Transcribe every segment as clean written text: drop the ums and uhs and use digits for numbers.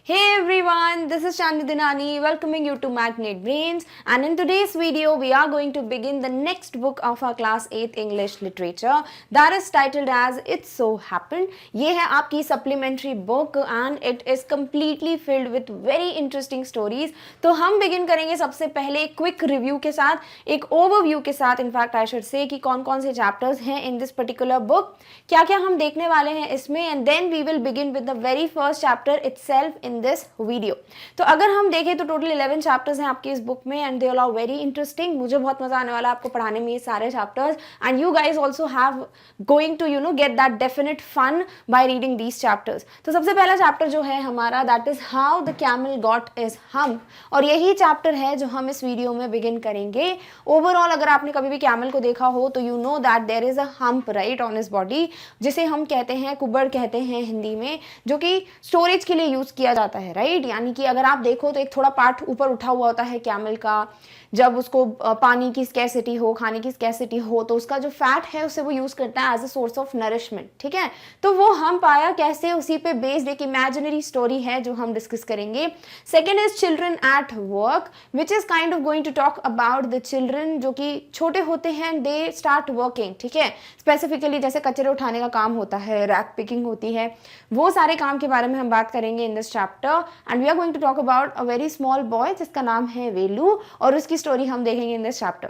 Hey everyone, this is Shani Dinani welcoming you to Magnate Brains, and in today's video we are going to begin the next book of our class 8th English literature that is titled as It So Happened. ये है आपकी supplementary book and it is completely filled with very interesting stories. तो हम begin करेंगे सबसे पहले quick review के साथ, एक overview के साथ, in fact I should say कि कौन कौन से chapters हैं in this particular book, क्या क्या हम देखने वाले हैं इसमें, and then we will begin with the very first chapter itself in this video. तो अगर हम देखें तो टोटल 11 चैप्टर्स हैं आपकी इस बुक में and they all are very interesting. मुझे बहुत मजा आने वाला है आपको पढ़ाने में ये सारे chapters and you guys also have going to get that definite fun by reading these chapters. तो सबसे पहला चैप्टर जो है हमारा that is how the camel got is hump, और यही चैप्टर है जो हम इस वीडियो में बिगिन करेंगे. ओवरऑल अगर आपने कभी भी कैमल को देखा हो तो you know that there is a hump right on his body, जिसे हम कहते हैं कुबड़ कहते हैं हिंदी में, जो कि स्टोरेज के लिए यूज किया जाता है राइट. यानी कि अगर आप देखो तो एक थोड़ा पार्ट ऊपर उठा हुआ होता है कैमल का. जब उसको पानी की स्कैसिटी हो, खाने की स्कैसिटी हो, तो उसका जो फैट है उसे वो यूज करता है as a source of nourishment. ठीक है, तो वो हम पाया कैसे, उसी पे बेस्ड एक इमेजिनरी स्टोरी है जो हम डिस्कस करेंगे. Second is children at work, which is kind of going to talk about the children जो कि छोटे होते हैं, दे स्टार्ट वर्किंग. ठीक है, स्पेसिफिकली जैसे कचरे उठाने का काम होता है, रैक पिकिंग होती है, वो सारे काम के बारे में हम बात करेंगे in this chapter. And we are going to talk about a very small boy जिसका नाम है वेलू, और उसकी स्टोरी हम देखेंगे in this chapter.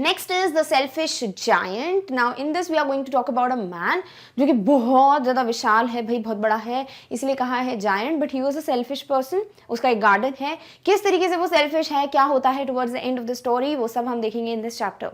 Next is the selfish giant. Now in this we are going to talk about a man जो कि बहुत ज़्यादा विशाल है भाई, बहुत बड़ा है, इसलिए कहा है giant, but he was a selfish person. उसका एक गार्डन है, किस तरीके से वो selfish है, क्या होता है towards the end of the story, वो सब हम देखेंगे in this chapter.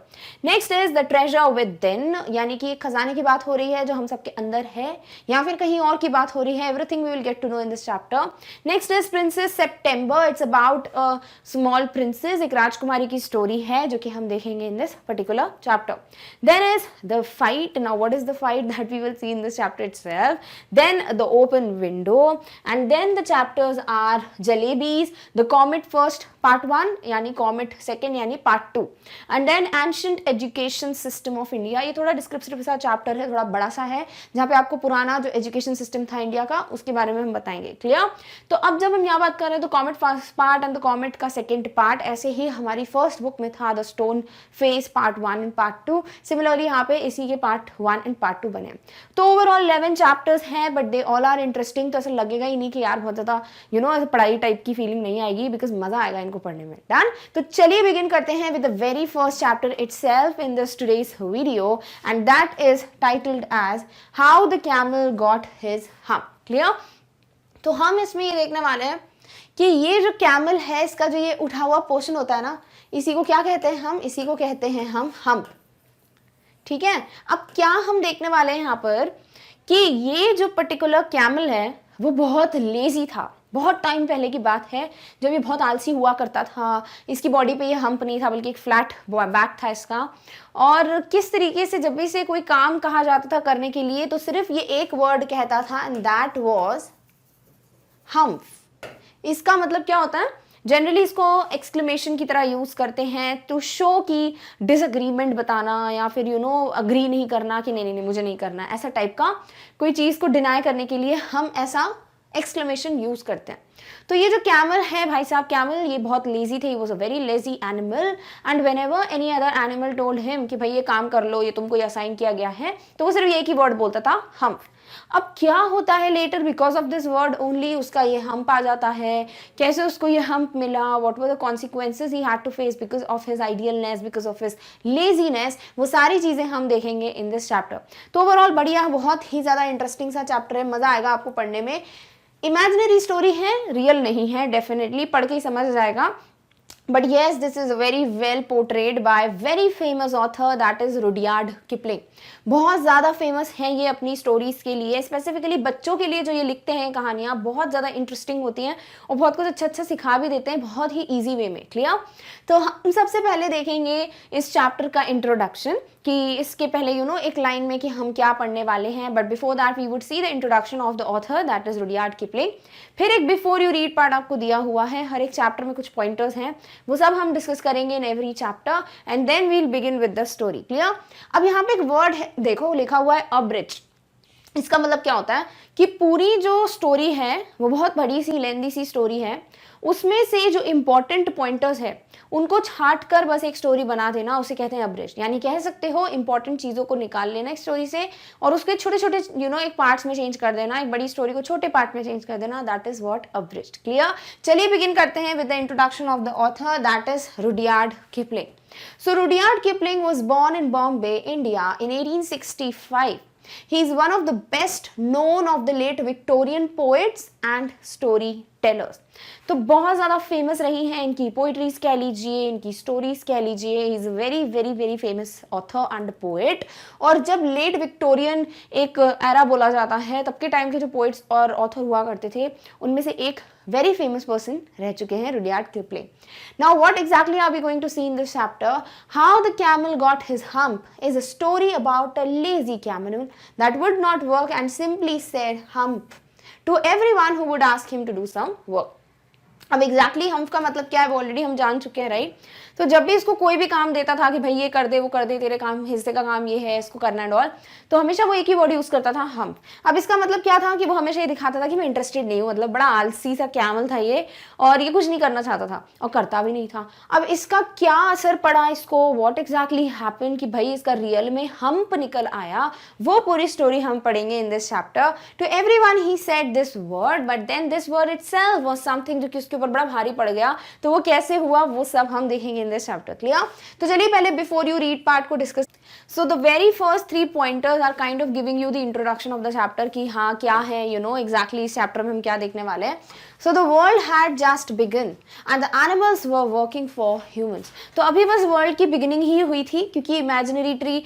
Next is the treasure within, यानी कि एक खजाने की बात हो रही है जो हम सबके अंदर है या फिर कहीं और की बात हो रही है. Everything we will get to know in this chapter. Next is Princess September. It's about a small princess, एक राजकुमारी की स्टोरी है जो कि हम देखेंगे in this particular chapter. Then is the fight. Now what is the fight that we will see in this chapter itself. Then the open window, and then the chapters are jalebis, the comet first part 1 यानी comet second यानी part 2, and then ancient education system of India. ये थोड़ा descriptive सा chapter है, थोड़ा बड़ा सा है, जहाँ पे आपको पुराना जो एजुकेशन सिस्टम था इंडिया का उसके बारे में हम बताएंगे. क्लियर. तो अब जब हम यहाँ बात कर रहे हैं तो comet first part and the comet का सेकेंड पार्ट, ऐसे ही हमारी फर्स्ट बुक में था the stone face part 1 and part 2. Similarly यहाँ पे इसी के पार्ट 1 एंड पार्ट 2 बने. तो ओवरऑल 11 चैप्टर्स हैं but they all are interesting. तो ऐसा लगेगा ही नहीं कि यार बहुत ज़्यादा पढ़ाई टाइप की फीलिंग नहीं आएगी, बिकॉज मजा आएगा इनको पढ़ने में. डन. तो चलिए बिगिन करते हैं with the very first chapter itself in this today's video, and that is titled as how the camel got his hump. Clear. तो हम इसमें ये देखने वाले हैं कि ये जो कैमल है इसका जो ये उठा हुआ पोर्शन होता है ना, इसी को क्या कहते हैं हम, इसी को कहते हैं हम हम्प. ठीक है. अब क्या हम देखने वाले हैं यहाँ पर कि ये जो पर्टिकुलर कैमल है वो बहुत लेजी था. बहुत टाइम पहले की बात है जब ये बहुत आलसी हुआ करता था. इसकी बॉडी पे ये हम्प नहीं था बल्कि एक फ्लैट बैक था इसका. और किस तरीके से जब भी से कोई काम कहा जाता था करने के लिए तो सिर्फ ये एक वर्ड कहता था एंड दैट वाज हम्प. इसका मतलब क्या होता है, जनरली इसको एक्सक्लेमेशन की तरह यूज करते हैं टू शो की डिसएग्रीमेंट बताना या फिर अग्री नहीं करना कि नहीं नहीं नहीं मुझे नहीं करना, ऐसा टाइप का कोई चीज को डिनाई करने के लिए हम ऐसा एक्सक्लेमेशन यूज करते हैं. तो ये जो कैमल है भाई साहब, कैमल ये बहुत लेजी थे. He was a very lazy animal and whenever any other animal told him कि भाई ये काम कर लो, ये तुमको असाइन किया गया है, तो वो सिर्फ एक ही वर्ड बोलता था हम्प. अब क्या होता है later, because of this word only उसका ये हम्प आ जाता है. कैसे उसको ये हम्प मिला, what were the consequences he had to face because of his idleness, because of his laziness, वो सारी चीजें हम देखेंगे इन दिस चैप्टर. तो ओवरऑल बढ़िया, बहुत ही ज्यादा इंटरेस्टिंग सा चैप्टर है, मजा आएगा आपको पढ़ने में. इमेजिनरी स्टोरी है, रियल नहीं है, डेफिनेटली पढ़ के ही समझ जाएगा. But yes, this is very well portrayed by very famous author that is Rudyard Kipling. बहुत ज़्यादा फेमस हैं ये अपनी स्टोरीज के लिए, स्पेसिफिकली बच्चों के लिए जो ये लिखते हैं कहानियाँ बहुत ज़्यादा इंटरेस्टिंग होती हैं और बहुत कुछ अच्छा अच्छा सिखा भी देते हैं बहुत ही इजी वे में. क्लियर. तो हम सबसे पहले देखेंगे इस चैप्टर का इंट्रोडक्शन कि इसके पहले एक लाइन में कि हम क्या पढ़ने वाले हैं. But before that we would see the introduction of the author that is Rudyard Kipling. फिर एक बिफोर यू रीड पार्ट आपको दिया हुआ है, हर एक चैप्टर में कुछ पॉइंटर्स हैं, वो सब हम डिस्कस करेंगे in every chapter and then we'll begin with the story. Clear. अब यहाँ पे एक वर्ड है, देखो लिखा हुआ है अब्रिज. इसका मतलब क्या होता है कि पूरी जो स्टोरी है वो बहुत बड़ी सी लेंदी सी स्टोरी है, उसमें से जो इम्पोर्टेंट पॉइंटर्स है उनको छाट कर बस एक स्टोरी बना देना, उसे कहते हैं अब्रिज्ड। यानी कह सकते हो इंपॉर्टेंट चीज़ों को निकाल लेना एक स्टोरी से और उसके छोटे छोटे एक पार्ट्स में चेंज कर देना, एक बड़ी स्टोरी को छोटे पार्ट में चेंज कर देना, दैट इज व्हाट अब्रिज्ड। क्लियर? चलिए बिगिन करते हैं with the introduction of the author, that is Rudyard Kipling. So Rudyard Kipling was born in Bombay, India in 1865. He is one of the best known of the late Victorian poets and storytellers. तो बहुत ज़्यादा famous रही हैं इनकी poetries कह लीजिए, इनकी stories कह लीजिए। He is very very very famous author and poet. और जब लेट विक्टोरियन एक एरा बोला जाता है, तब के टाइम के जो पोइट्स और ऑथर हुआ करते थे उनमें से एक very famous person रह चुके हैं Rudyard Kipling. Now what exactly are we going to see in this chapter? How the camel got his hump is a story about a lazy camel that would not work and simply said hump to everyone who would ask him to do some work. अब exactly हम्फ का मतलब क्या है वो already हम जान चुके हैं, राइट? तो जब भी इसको कोई भी काम देता था कि भाई ये कर दे वो कर दे, तेरे काम हिस्से का काम ये है, इसको करना एंड ऑल, तो हमेशा वो एक ही वर्ड यूज करता था, हम्फ। अब इसका मतलब क्या था कि वो हमेशा ये दिखाता था कि मैं इंटरेस्टेड नहीं हूँ, मतलब बड़ा आलसी सा कैमल था ये और ये कुछ नहीं करना चाहता था और करता भी नहीं था। अब इसका क्या असर पड़ा इसको, व्हाट एग्जैक्टली हैपेंड कि भाई इसका रियल में हम्प निकल आया, वो पूरी स्टोरी हम पढ़ेंगे in this chapter. To everyone he said this word but then this word itself was something जो कि उसके ऊपर बड़ा भारी पड़ गया। तो वो कैसे हुआ वो सब हम देखेंगे इन दिस चैप्टर। क्लियर? तो चलिए पहले बिफोर यू रीड पार्ट को discuss. So the very first 3 pointers are kind of giving you the introduction of the chapter कि हाँ क्या है, एग्जैक्टली इस चैप्टर में हम क्या देखने वाले हैं। So the world had just begun and the animals were working for humans. तो अभी बस वर्ल्ड की बिगिनिंग ही हुई थी, क्योंकि इमेजिनरी ट्री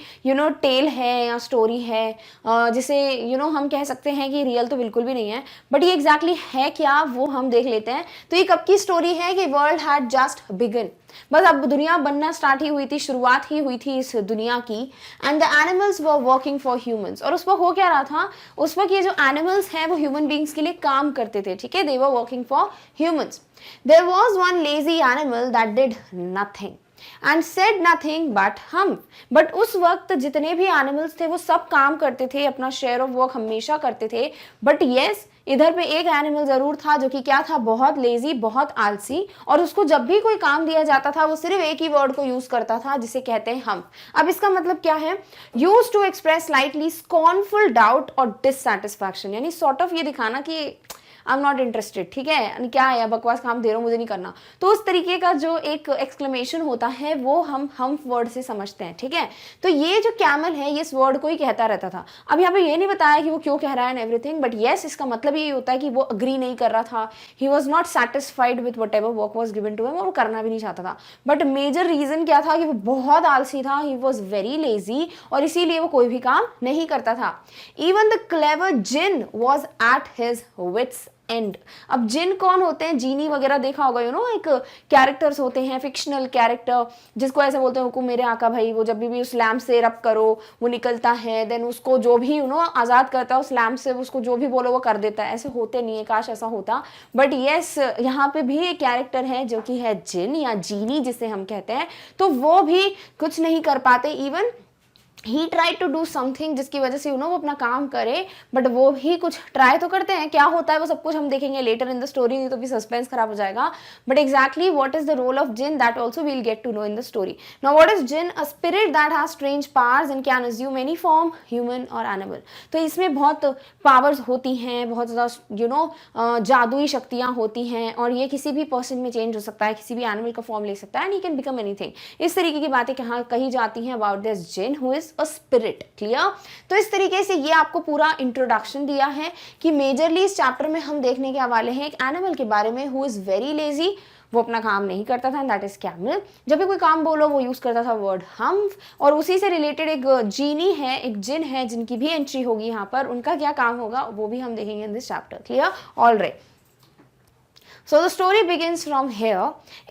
टेल है या स्टोरी है, जिसे हम कह सकते हैं कि रियल तो बिल्कुल भी नहीं है, बट ये एग्जैक्टली है क्या वो हम देख लेते हैं। तो ये कब की स्टोरी है कि वर्ल्ड हैड जस्ट बिगन, बस अब दुनिया बनना स्टार्ट ही हुई थी, शुरुआत ही हुई थी इस दुनिया की। And the animals were working for humans, और उस वक्त हो क्या रहा था, उस वक्त ये जो एनिमल्स हैं वो ह्यूमन बींग्स के लिए काम करते थे, ठीक है, they were working for humans. There was one lazy animal that did nothing and said nothing but hum। But उस वक्त जितने भी एनिमल्स थे वो सब काम करते थे, अपना शेयर ऑफ वर्क हमेशा करते थे, बट यस इधर पे एक एनिमल जरूर था जो कि क्या था, बहुत लेजी, बहुत आलसी, और उसको जब भी कोई काम दिया जाता था वो सिर्फ एक ही वर्ड को यूज करता था जिसे कहते हैं हम। अब इसका मतलब क्या है, use to express slightly scornful doubt और डिससैटिस्फैक्शन, यानी सॉर्ट ऑफ ये दिखाना कि आई एम नॉट इंटरेस्टेड, ठीक है, क्या है बकवास काम दे रहा हूँ मुझे नहीं करना। तो उस तरीके का जो एक एक्सक्लेमेशन होता है वो हम वर्ड से समझते हैं, ठीक है। तो ये जो कैमल है ये इस वर्ड को ही कहता रहता था। अब यहाँ पे ये नहीं बताया कि वो क्यों कह रहा है एंड एवरीथिंग, बट येस इसका मतलब ये होता है कि वो अग्री नहीं कर रहा था, he was not satisfied with whatever work was given to him, और वो करना भी नहीं चाहता था। बट मेजर रीजन क्या था कि वो बहुत आलसी था, ही वॉज वेरी लेजी, और इसीलिए वो कोई भी काम नहीं करता था। Even the clever djinn was at his wits end. अब जिन कौन होते हैं, जीनी वगैरह देखा होगा, एक कैरेक्टर्स होते हैं, फिक्शनल कैरेक्टर, जिसको ऐसे बोलते हैं हुकुम मेरे आका भाई, वो जब भी उस लैम्प से रब करो वो निकलता है, देन उसको जो भी आज़ाद करता है उस लैम्प से, उसको जो भी बोलो वो कर देता है। ऐसे होते नहीं है, काश ऐसा होता, बट येस यहाँ पे भी एक कैरेक्टर है जो कि है जिन या जीनी जिसे हम कहते हैं, तो वो भी कुछ नहीं कर पाते। Even he try to do something जिसकी वजह से वो अपना काम करे, बट वो भी कुछ ट्राई तो करते हैं, क्या होता है वो सब कुछ हम देखेंगे लेटर इन द स्टोरी, नहीं तो भी सस्पेंस खराब हो जाएगा। But exactly what is the role of djinn, that also we'll get to know in the story. Now what is djinn? A spirit that has strange powers and can assume any form, human और animal. तो इसमें बहुत powers होती हैं, बहुत ज़्यादा जादुई शक्तियाँ होती हैं, और ये किसी भी पर्सन में चेंज हो सकता है, किसी भी एनिमल का फॉर्म ले सकता है, and he can become anything. इस तरीके की बातें कही जाती हैं about this djinn who is a spirit. Clear? तो इस तरीके से ये आपको पूरा इंट्रोडक्शन दिया है कि मेजरली इस चैप्टर में हम देखने के हवाले हैं एक एनिमल के बारे में हु इज वेरी लेजी, वो अपना काम नहीं करता था, दैट इज कैमल। जब भी कोई काम बोलो वो यूज करता था वर्ड हम, और उसी से रिलेटेड एक जीनी है, एक जिन है, जिनकी भी एंट्री होगी यहाँ पर, उनका क्या काम होगा वो भी हम देखेंगे in this chapter. Clear? Alright. So the story begins from here.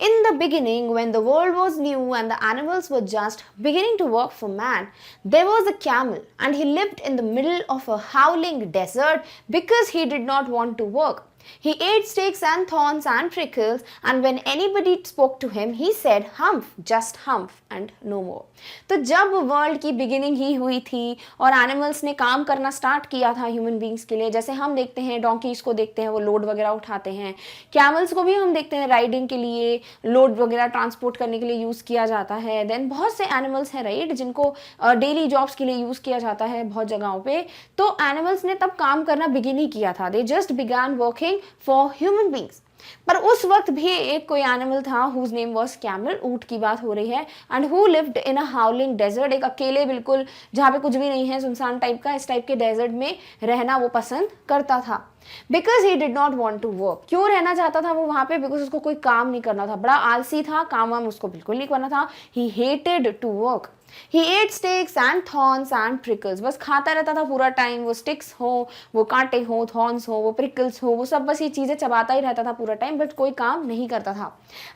In the beginning, when the world was new and the animals were just beginning to work for man, there was a camel and he lived in the middle of a howling desert because he did not want to work. He ate sticks and thorns and prickles, and when anybody spoke to him, he said humph, just humph and no more. तो जब world की beginning ही हुई थी और animals ने काम करना start किया था ह्यूमन बींग्स के लिए, जैसे हम देखते हैं डोंकीज को देखते हैं वो लोड वगैरह उठाते हैं, कैमल्स को भी हम देखते हैं राइडिंग के लिए, लोड वगैरह ट्रांसपोर्ट करने के लिए यूज़ किया जाता है. देन बहुत से एनिमल्स हैं राइट जिनको डेली जॉब्स के लिए यूज़ किया जाता है बहुत जगहों पे. तो एनिमल्स ने तब काम करना बिगिन ही किया था. They just began working for human beings. पर उस वक्त भी एक कोई एनिमल था हुज नेम वाज कैमल, ऊंट की बात हो रही है, and who lived in a howling desert, एक अकेले बिल्कुल जहाँ पे कुछ भी नहीं है सुनसान टाइप का, इस टाइप के डेजर्ट में रहना वो पसंद करता था. Because he did not want to work. क्यों रहना चाहता था वो वहां पे? बिकॉज उसको कोई काम नहीं करना था, बड़ा आलसी था, काम वाम उसको बिल्कुल नहीं करना था. He hated to work. He ate sticks and thorns and prickles. बस खाता रहता था पूरा टाइम, वो स्टिक्स हो, वो कांटे हो, थॉर्न्स हो, वो प्रिकल्स हो, वो सब बस ये चीज़ें चबाता ही रहता था पूरा टाइम, बट कोई काम नहीं करता था.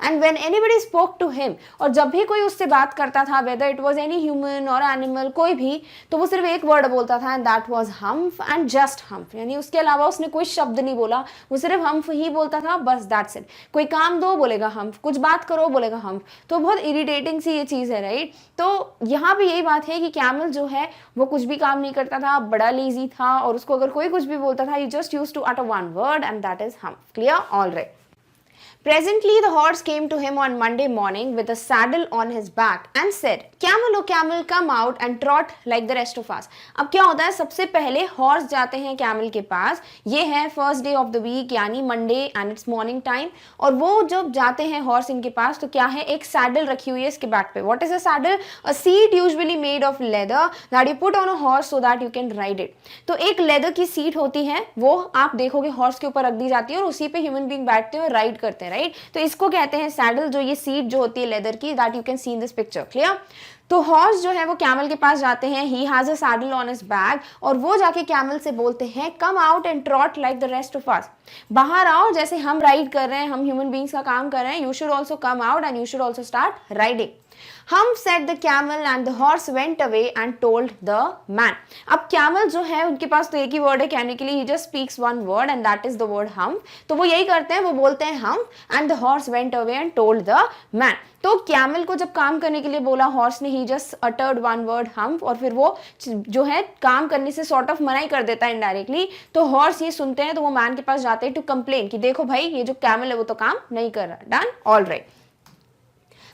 And when anybody spoke to him, और जब भी कोई उससे बात करता था, whether it was any human or animal, कोई भी, तो वो सिर्फ एक वर्ड बोलता था, and that was humph and just humph. यानी उसके अलावा उसने कोई शब्द नहीं बोला, वो सिर्फ हम्फ ही बोलता था, बस that's it. कोई काम दो बोलेगा हम्फ, कुछ बात करो बोलेगा हम्फ. तो बहुत इरिटेटिंग सी ये चीज़ है राइट. तो यहाँ पे यही बात है कि कैमल जो है वो कुछ भी काम नहीं करता था, बड़ा लेजी था, और उसको अगर कोई कुछ भी बोलता था, he just used to utter one word and that is humph. Clear? Alright. Presently, the horse came to him on Monday morning with a saddle on his back and said, "Camel, oh camel, come out and trot like the rest of us." अब क्या होता है, सबसे पहले horse जाते हैं camel के पास. ये है first day of the week यानी Monday and it's morning time. और वो जब जाते हैं हॉर्स इनके पास तो क्या है, एक सैडल रखी हुई है इसके बैक पे. What is a saddle? A seat usually made of leather that you put on a horse so that you can ride it. तो एक लेदर की सीट होती है, वो आप देखोगे हॉर्स के ऊपर रख दी जाती है और उसी पे ह्यूमन बीइंग बैठते हैं और राइड करते हैं राइट. तो इसको कहते हैं सैडल, जो ये सीट जो होती है लेदर की, that you can see in this picture. Clear? तो हॉर्स जो है वो कैमल के पास जाते हैं, he has a saddle on his back, और वो जाके कैमल से बोलते हैं, कम out and trot like the rest of अस. बाहर आओ, जैसे हम राइड कर रहे हैं, हम ह्यूमन बीइंग्स का काम कर रहे हैं, you should also come out and you should also start riding. Humph said the camel and the horse went away and told the man. अब कैमल जो है उनके पास तो एक ही वर्ड है कहने के लिए, he just speaks one word and that is the word humph. तो वो यही करते हैं, वो बोलते हैं humph and the horse went away and told the man. तो कैमल को जब काम करने के लिए बोला हॉर्स ने, ही जस्ट अटर्ड वन वर्ड हम्फ, और फिर वो जो है काम करने से सॉर्ट ऑफ मना ही कर देता है इनडायरेक्टली. तो हॉर्स ये सुनते हैं तो वो मैन के पास जाते हैं टू कंप्लेन कि देखो भाई ये जो कैमल है वो तो काम नहीं कर रहा. Done? All right.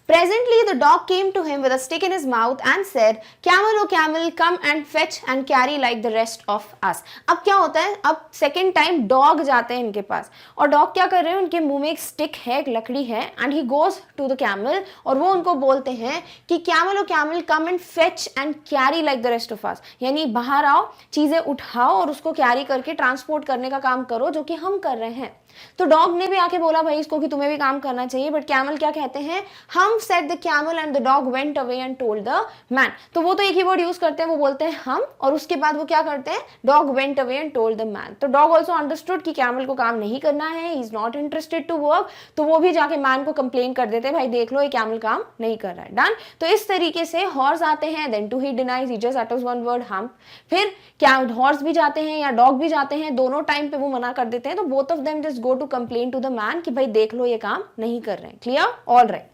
Presently, the dog came to him with a stick in his mouth and said, "Camel, oh camel, come and fetch and carry like the rest of us." अब क्या होता है, अब सेकेंड टाइम डॉग जाते हैं इनके पास, और dog क्या कर रहे हैं, उनके मुंह में एक स्टिक है, एक लकड़ी है, and he goes to the camel, और वो उनको बोलते हैं कि camel, O camel, come and fetch and carry like the rest of us. यानी बाहर आओ, चीजें उठाओ और उसको कैरी करके ट्रांसपोर्ट करने का काम करो जो कि हम कर रहे हैं. तो डॉग ने भी आके बोला भाई इसको कि तुम्हें भी काम करना चाहिए, बट कैमल क्या कहते हैं, हम said the camel and the dog went away and told the man. तो वो तो एक ही वर्ड यूज करते हैं, वो बोलते हैं हम, और उसके बाद वो क्या करते हैं, dog went away and told the man. तो डॉग ऑल्सो अंडरस्टूड कि कैमल को काम नहीं करना है, he is not interested to work, तो वो भी जाके मैन को कंप्लेन कर देते हैं, भाई देख लो ये कैमल काम नहीं कर रहा है. डन? तो इस तरीके से हॉर्स आते हैं, then to he denies, he just utters one word हम. फिर क्या हॉर्स भी जाते हैं या डॉग भी जाते हैं, दोनों टाइम पे वो मना कर देते हैं, तो both of them just go to complain to the man कि भाई देख लो ये काम नहीं कर रहे हैं. Clear? All right.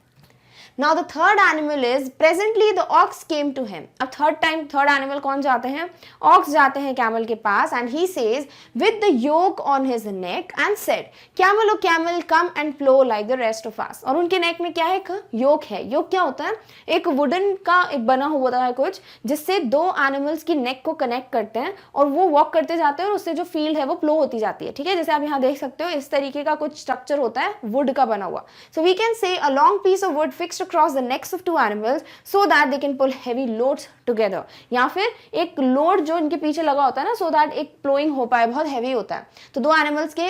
Now the third animal is, presently the ox came to him. अब थर्ड एनिमल कौन जाते हैं, ऑक्स जाते हैं कैमल के पास, and he says with the yoke on his neck and said, camel, oh camel, come and plow like the rest of us. और उनके नेक में क्या है, एक योक है. योक क्या होता है, एक वुडन का एक बना हुआ होता है कुछ, जिससे दो एनिमल्स की नेक को कनेक्ट करते हैं और वो वॉक करते जाते हैं और उससे जो फील्ड है वो प्लो होती जाती है. ठीक है, जैसे आप यहाँ देख सकते हो इस तरीके का कुछ स्ट्रक्चर होता है वुड का बना हुआ. सो we can say a long piece of wood fixed across the necks of two animals so that they can pull heavy loads together. या फिर एक लोड जो इनके पीछे लगा होता है ना, so that एक प्लोइंग हो पाए, बहुत हैवी होता है. तो दो एनिमल्स के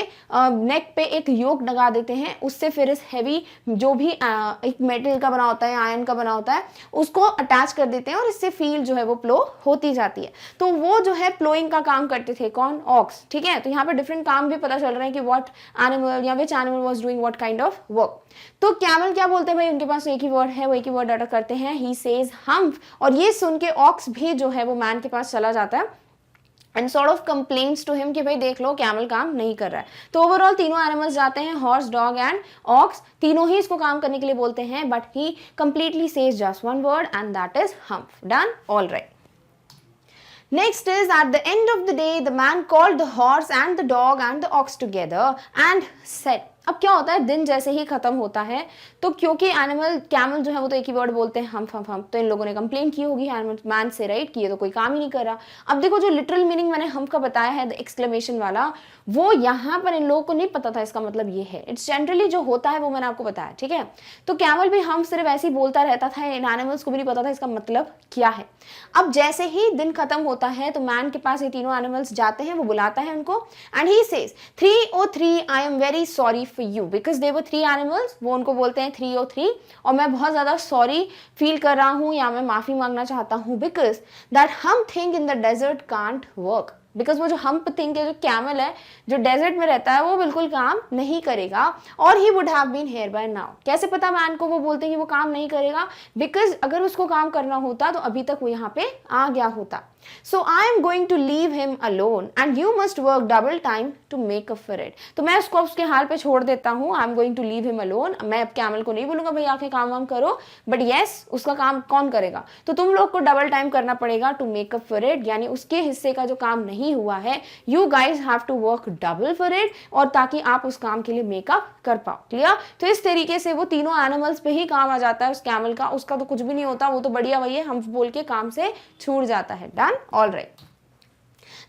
नेक पे एक योक लगा देते हैं, उससे फिर इस हैवी जो भी एक मेटल का बना होता है, आयरन का बना होता है, उसको अटैच कर देते हैं और इससे फील जो है वो प्लो होती जाती है. तो वो जो है प्लोइंग का काम करते थे कौन, ऑक्स. ठीक है, तो यहाँ पे डिफरेंट काम भी पता चल रहे हैं कि व्हाट एनिमल या which animal was doing what kind of work. तो कैमल क्या बोलते हैं भाई, उनके पास एक ही वर्ड है, वो एक ही वर्ड अटक करते हैं, ही सेज हम्फ, और ये सुन के ऑक्स भी जो है वो मैन के पास चला जाता है and sort of complains to him कि भाई देख लो कैमल काम नहीं कर रहा है। तो ओवरऑल तीनों एनिमल्स जाते हैं, हॉर्स, डॉग एंड ऑक्स, तीनों ही इसको काम करने के लिए बोलते हैं, but he completely says just one word and that is humph. Done, all right. Next is at the end of the day, the man called the horse and the dog and the ox together and said, अब क्या होता है, दिन जैसे ही खत्म होता है तो क्योंकि एनिमल कैमल जो है वो तो एक ही वर्ड बोलते हैं हम, तो इन लोगों ने कंप्लेन की होगी एनिमल मैन से, राइट, कि ये तो कोई काम ही नहीं कर रहा। अब देखो जो लिटरल मीनिंग मैंने हम का बताया है, द एक्सक्लेमेशन वाला, वो यहाँ पर इन लोगों को नहीं पता था इसका मतलब ये है। इट्स जनरली जो होता है वो मैंने आपको बताया, ठीक है। तो कैमल भी हम सिर्फ ऐसे ही बोलता रहता था, इन एनिमल्स को भी नहीं पता था इसका मतलब क्या है। अब जैसे ही दिन खत्म होता है तो मैन के पास ये तीनों एनिमल्स जाते हैं, वो बुलाता है उनको and he says 303 I am very sorry for you, because they were 3 animals, वो उनको बोलते हैं 303, और मैं बहुत ज्यादा सॉरी फील कर रहा हूं या मैं माफी मांगना चाहता हूं, because that hump thing in the desert can't work, because वो जो हम्प थिंग है, जो कैमल है जो डेजर्ट में रहता है, वो बिल्कुल काम नहीं करेगा, और he would have been here by now. कैसे पता मैन को, वो बोलते हैं कि वो काम नहीं करेगा, बिकॉज अगर उसको काम करना होता तो अभी तक वो यहाँ पे आ गया होता। So I am going to leave him alone and you must work double time to make up for it. तो मैं उसको उसके हाल पे छोड़ देता हूँ, I am going to leave him alone। मैं अब कैमल को नहीं बोलूंगा भाई आके काम वाम करो, बट yes उसका काम कौन करेगा, तो तुम लोग को डबल टाइम करना पड़ेगा to make up for it, यानी उसके हिस्से का जो काम नहीं हुआ है, you guys have to work double for it, और ताकि आप उस काम के लिए मेकअप कर पाओ। क्लियर? तो इस तरीके से वो तीनों एनिमल्स पे ही काम आ जाता है उस कैमल का, उसका तो कुछ भी नहीं होता, वो तो बढ़िया वही है, हम बोल के काम से छूट जाता है। Done, all right.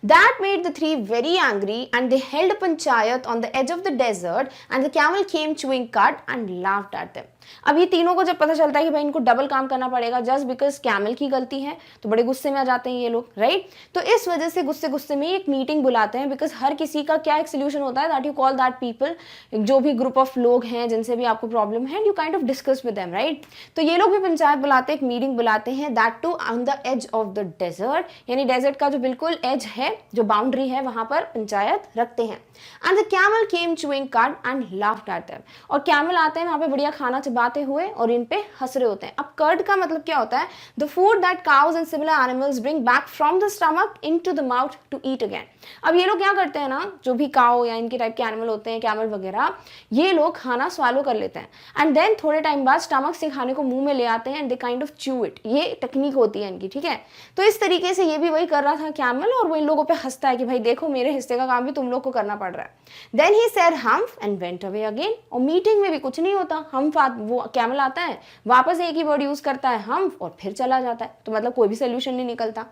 That made the three very angry and they held a panchayat on the edge of the desert and the camel came chewing cud and laughed at them. अब ये तीनों को जब पता चलता है कि भाई इनको डबल काम करना पड़ेगा जस्ट बिकॉज कैमल की गलती है, तो बड़े गुस्से में आ जाते हैं ये लोग, राइट। तो इस वजह से गुस्से गुस्से में एक मीटिंग बुलाते हैं, बिकॉज हर किसी का क्या एक सोल्यूशन होता है, that you call that people, जो भी ग्रुप ऑफ लोग हैं जिनसे भी आपको प्रॉब्लम है, you kind of discuss with them, right. तो ये लोग भी पंचायत बुलाते हैं, एक मीटिंग बुलाते हैं, that too on the edge of the desert, यानी डेजर्ट का जो बिल्कुल एज है, जो बाउंड्री है, वहां पर पंचायत रखते हैं। And the camel came chewing कड एंड लाफ्ड एट देम, और कैमल आते हैं वहां पे बढ़िया खाना चबाते हुए और इन पे हंस रहे होते हैं। अब कर्ड का मतलब क्या होता है, the food that cows and similar animals bring back from the stomach into the mouth to eat again. अब ये लोग क्या करते हैं ना, जो भी काउ या इनके टाइप के एनिमल होते हैं, कैमल वगैरह, ये लोग खाना स्वालो कर लेते हैं एंड देन थोड़े टाइम बाद स्टमक से खाने को मुंह में ले आते हैं and they kind of chew it. ये टेक्निक होती है इनकी, ठीक है। तो इस तरीके से ये भी वही कर रहा था कैमल, और वो इन लोगों पे हंसता है कि भाई देखो मेरे हिस्से का काम भी तुम लोग को करना पड़ रहा है। Then he said humph and went away again, और मीटिंग में भी कुछ नहीं होता, हम्फ, वो कैमल आता है वापस एक ही वर्ड यूज करता है हम्फ और फिर चला जाता है, तो मतलब कोई भी सोल्यूशन नहीं निकलता।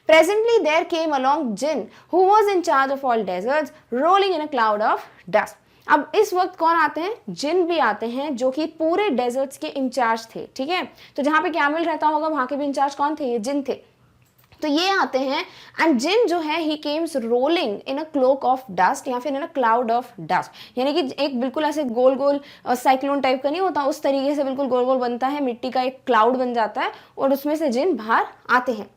Presently there came along djinn who was in charge of all deserts rolling in a cloud of dust. अब इस वक्त कौन आते हैं, जिन भी आते हैं, जो कि पूरे डेजर्ट्स के इंचार्ज थे, ठीक है। तो जहां पे कैमल रहता होगा वहां के भी इंचार्ज कौन थे, ये जिन थे। तो ये आते हैं एंड जिन जो है he comes rolling in a cloak of dust या फिर in a cloud of dust, यानी कि एक बिल्कुल ऐसे गोल गोल साइक्लोन टाइप का नहीं होता, उस तरीके से बिल्कुल गोल गोल बनता है, मिट्टी का एक क्लाउड बन जाता है और उसमें से जिन बाहर आते हैं।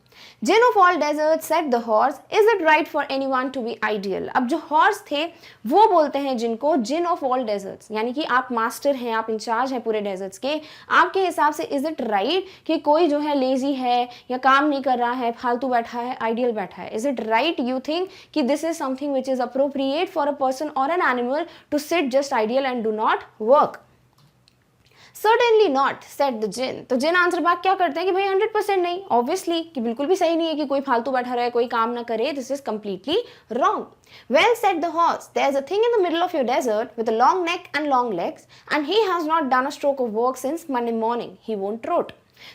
Djinn of all desert said the horse is it right for anyone to be idle. अब जो हॉर्स थे वो बोलते हैं जिनको, जिन ऑफ ऑल डेजर्ट्स, यानी कि आप मास्टर हैं, आप इंचार्ज हैं पूरे डेजर्ट्स के, आपके हिसाब से इज इट राइट कि कोई जो है लेजी है या काम नहीं कर रहा है, फालतू बैठा है, आइडियल बैठा है, is it right you think कि this is something which is appropriate for a person और an animal to sit just idle and do not work. Certainly not, said the jinn। तो जिन आंसर बैक क्या करते हैं कि भाई 100% नहीं, obviously कि बिल्कुल भी सही नहीं है कि कोई फालतू बैठा रहे, कोई काम ना करे, this is completely wrong। Well, said the horse, there's a thing in the middle of your desert with a long neck and long legs and he has not done a stroke of work since Monday morning, he won't trot।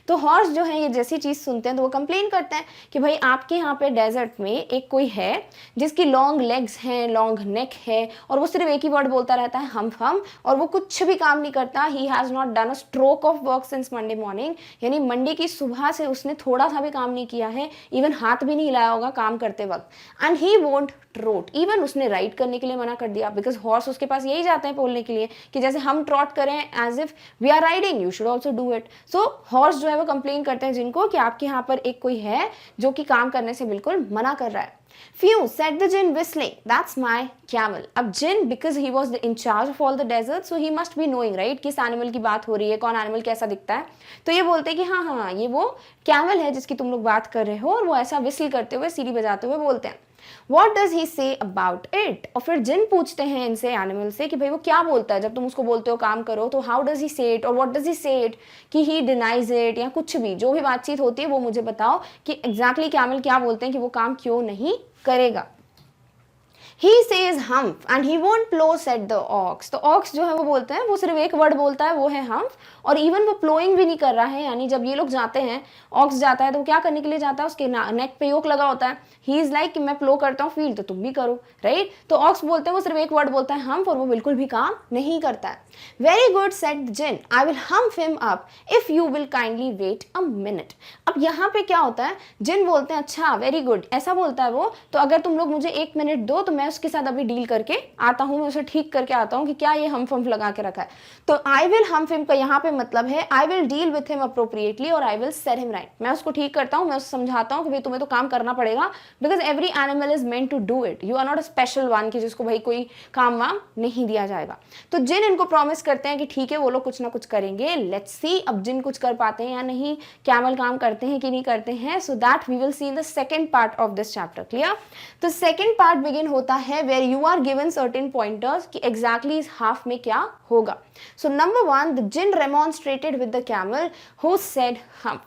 तो horse जो है ये जैसी चीज सुनते हैं तो वो कंप्लेन करते हैं कि भाई आपके यहाँ पे डेजर्ट में एक कोई है जिसकी लॉन्ग लेग्स हैं, लॉन्ग नेक है, और वो सिर्फ एक ही वर्ड बोलता रहता है हम, और वो कुछ भी काम नहीं करता। ही has not done a stroke of work since Monday morning, यानी मंडे की सुबह से उसने थोड़ा सा भी काम नहीं किया है, इवन हाथ भी नहीं हिलाया होगा काम करते वक्त। And he won't trout, even उसने राइड करने के लिए मना कर दिया, बिकॉज हॉर्स उसके पास यही जाते हैं बोलने के लिए कि जैसे हम ट्रॉट करें as if we are riding, you should also do it. So horse जो है वो कंप्लेन करते हैं जिनको कि आपके यहाँ पर एक कोई है जो कि काम करने से बिल्कुल मना कर रहा है। Phew, said the jinn whistling, that's my camel। अब जिन, because he was in charge of all the desert, so he must be knowing, right, किस एनिमल की बात हो रही है, कौन एनिमल कैसा दिखता है। तो ये बोलते हैं कि हाँ हाँ ये वो कैमल है जिसकी तुम लोग बात कर रहे हो, और वो ऐसा विस्ल करते हुए, सीढ़ी बजाते हुए बोलते हैं। What does he say about it? और फिर जिन पूछते हैं इनसे एनिमल से कि भाई वो क्या बोलता है जब तुम उसको बोलते हो काम करो, तो how does he say it और what does he say it, कि he denies it या कुछ भी जो भी बातचीत होती है वो मुझे बताओ कि एग्जैक्टली कैमल क्या बोलते हैं कि वो काम क्यों नहीं करेगा। He says hump and he won't plow said the ox। तो ox जो है वो बोलते हैं, वो सिर्फ एक वर्ड बोलता है, वो है hump, और इवन वो प्लोइंग भी नहीं कर रहा है। यानी जब ये लोग जाते हैं, ऑक्स जाता है तो वो क्या करने के लिए जाता है, उसके नेक पे योक लगा होता है, ही इज लाइक कि मैं प्लो करता हूँ फील्ड तो तुम भी करो, राइट। तो ऑक्स बोलते हैं वो सिर्फ एक वर्ड बोलता है हम्प, और वो बिल्कुल भी काम नहीं करता है। Very good said jinn, I will hump him up if you will kindly wait a minute. अब यहाँ पे क्या होता है, जिन बोलते हैं अच्छा वेरी गुड, ऐसा बोलता है वो, तो अगर तुम लोग मुझे 1 मिनट दो तो मैं उसके साथ अभी डील करके आता हूँ, मैं उसे ठीक करके आता हूँ कि क्या ये हम्प हम्प लगा के रखा है। तो आई विल हम्प हिम का यहाँ पे मतलब है I will deal with him appropriately और I will set him right. मैं उसको ठीक करता हूँ, मैं उसको समझाता हूँ कि भाई तुम्हें तो काम करना पड़ेगा, because every animal is meant to do it, you are not a special one कि जिसको भाई कोई काम वाम नहीं दिया जाएगा। तो जिन इनको प्रॉमिस करते हैं कि ठीक है वो लोग कुछ ना कुछ करेंगे। लेट्स सी अब जिन कुछ कर पाते हैं या नहीं, कैमल काम करते हैं कि नहीं करते हैं। So that we will see in the second part of this chapter. Clear? तो सेकेंड पार्ट बिगिन होता है where you are given certain pointers कि एग्जैक्टली इस हाफ में क्या होगा। So number 1, the djinn remonstrated with the camel who said hump.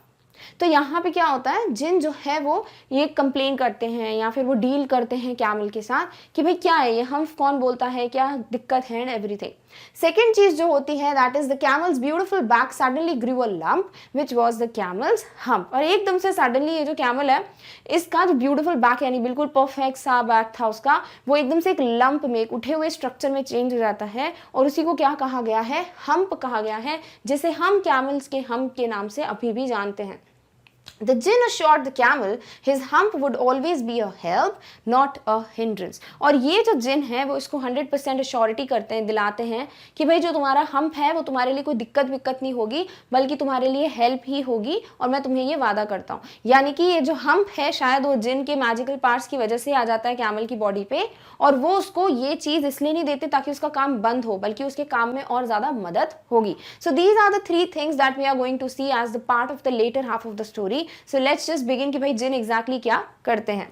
तो यहाँ पे क्या होता है, जिन जो है वो ये कंप्लेन करते हैं या फिर वो डील करते हैं कैमल के साथ कि भाई क्या है ये हम्प कौन बोलता है, क्या दिक्कत है एंड एवरीथिंग। सेकेंड चीज जो होती है that is the camel's beautiful back suddenly grew a lump which was the camel's hump. और एकदम से सडनली ये जो कैमल है इसका जो ब्यूटीफुल बैक यानी बिल्कुल परफेक्ट सा बैक था उसका, वो एकदम से एक लंप में, एक उठे हुए स्ट्रक्चर में चेंज हो जाता है, और उसी को क्या कहा गया है, हम्प कहा गया है, जिसे हम कैमल्स के हम्प के नाम से अभी भी जानते हैं। The jinn assured the camel his hump would always be a help, not a hindrance। और ये जो जिन है वो इसको 100% अश्योरिटी करते हैं, दिलाते हैं कि भाई जो तुम्हारा हम्प है वो तुम्हारे लिए कोई दिक्कत विक्कत नहीं होगी, बल्कि तुम्हारे लिए हेल्प ही होगी, और मैं तुम्हें ये वादा करता हूँ। यानी कि ये जो हम्प है शायद वो जिन के मैजिकल पार्ट्स की वजह से आ जाता है कैमल की बॉडी पे, और वो उसको ये चीज इसलिए नहीं देते ताकि उसका काम बंद हो, बल्कि उसके काम में और ज्यादा मदद होगी। So these are the 3 things that we are going to see as the part of the latter half of the story. So let's just begin कि भाई जिन exactly क्या करते हैं।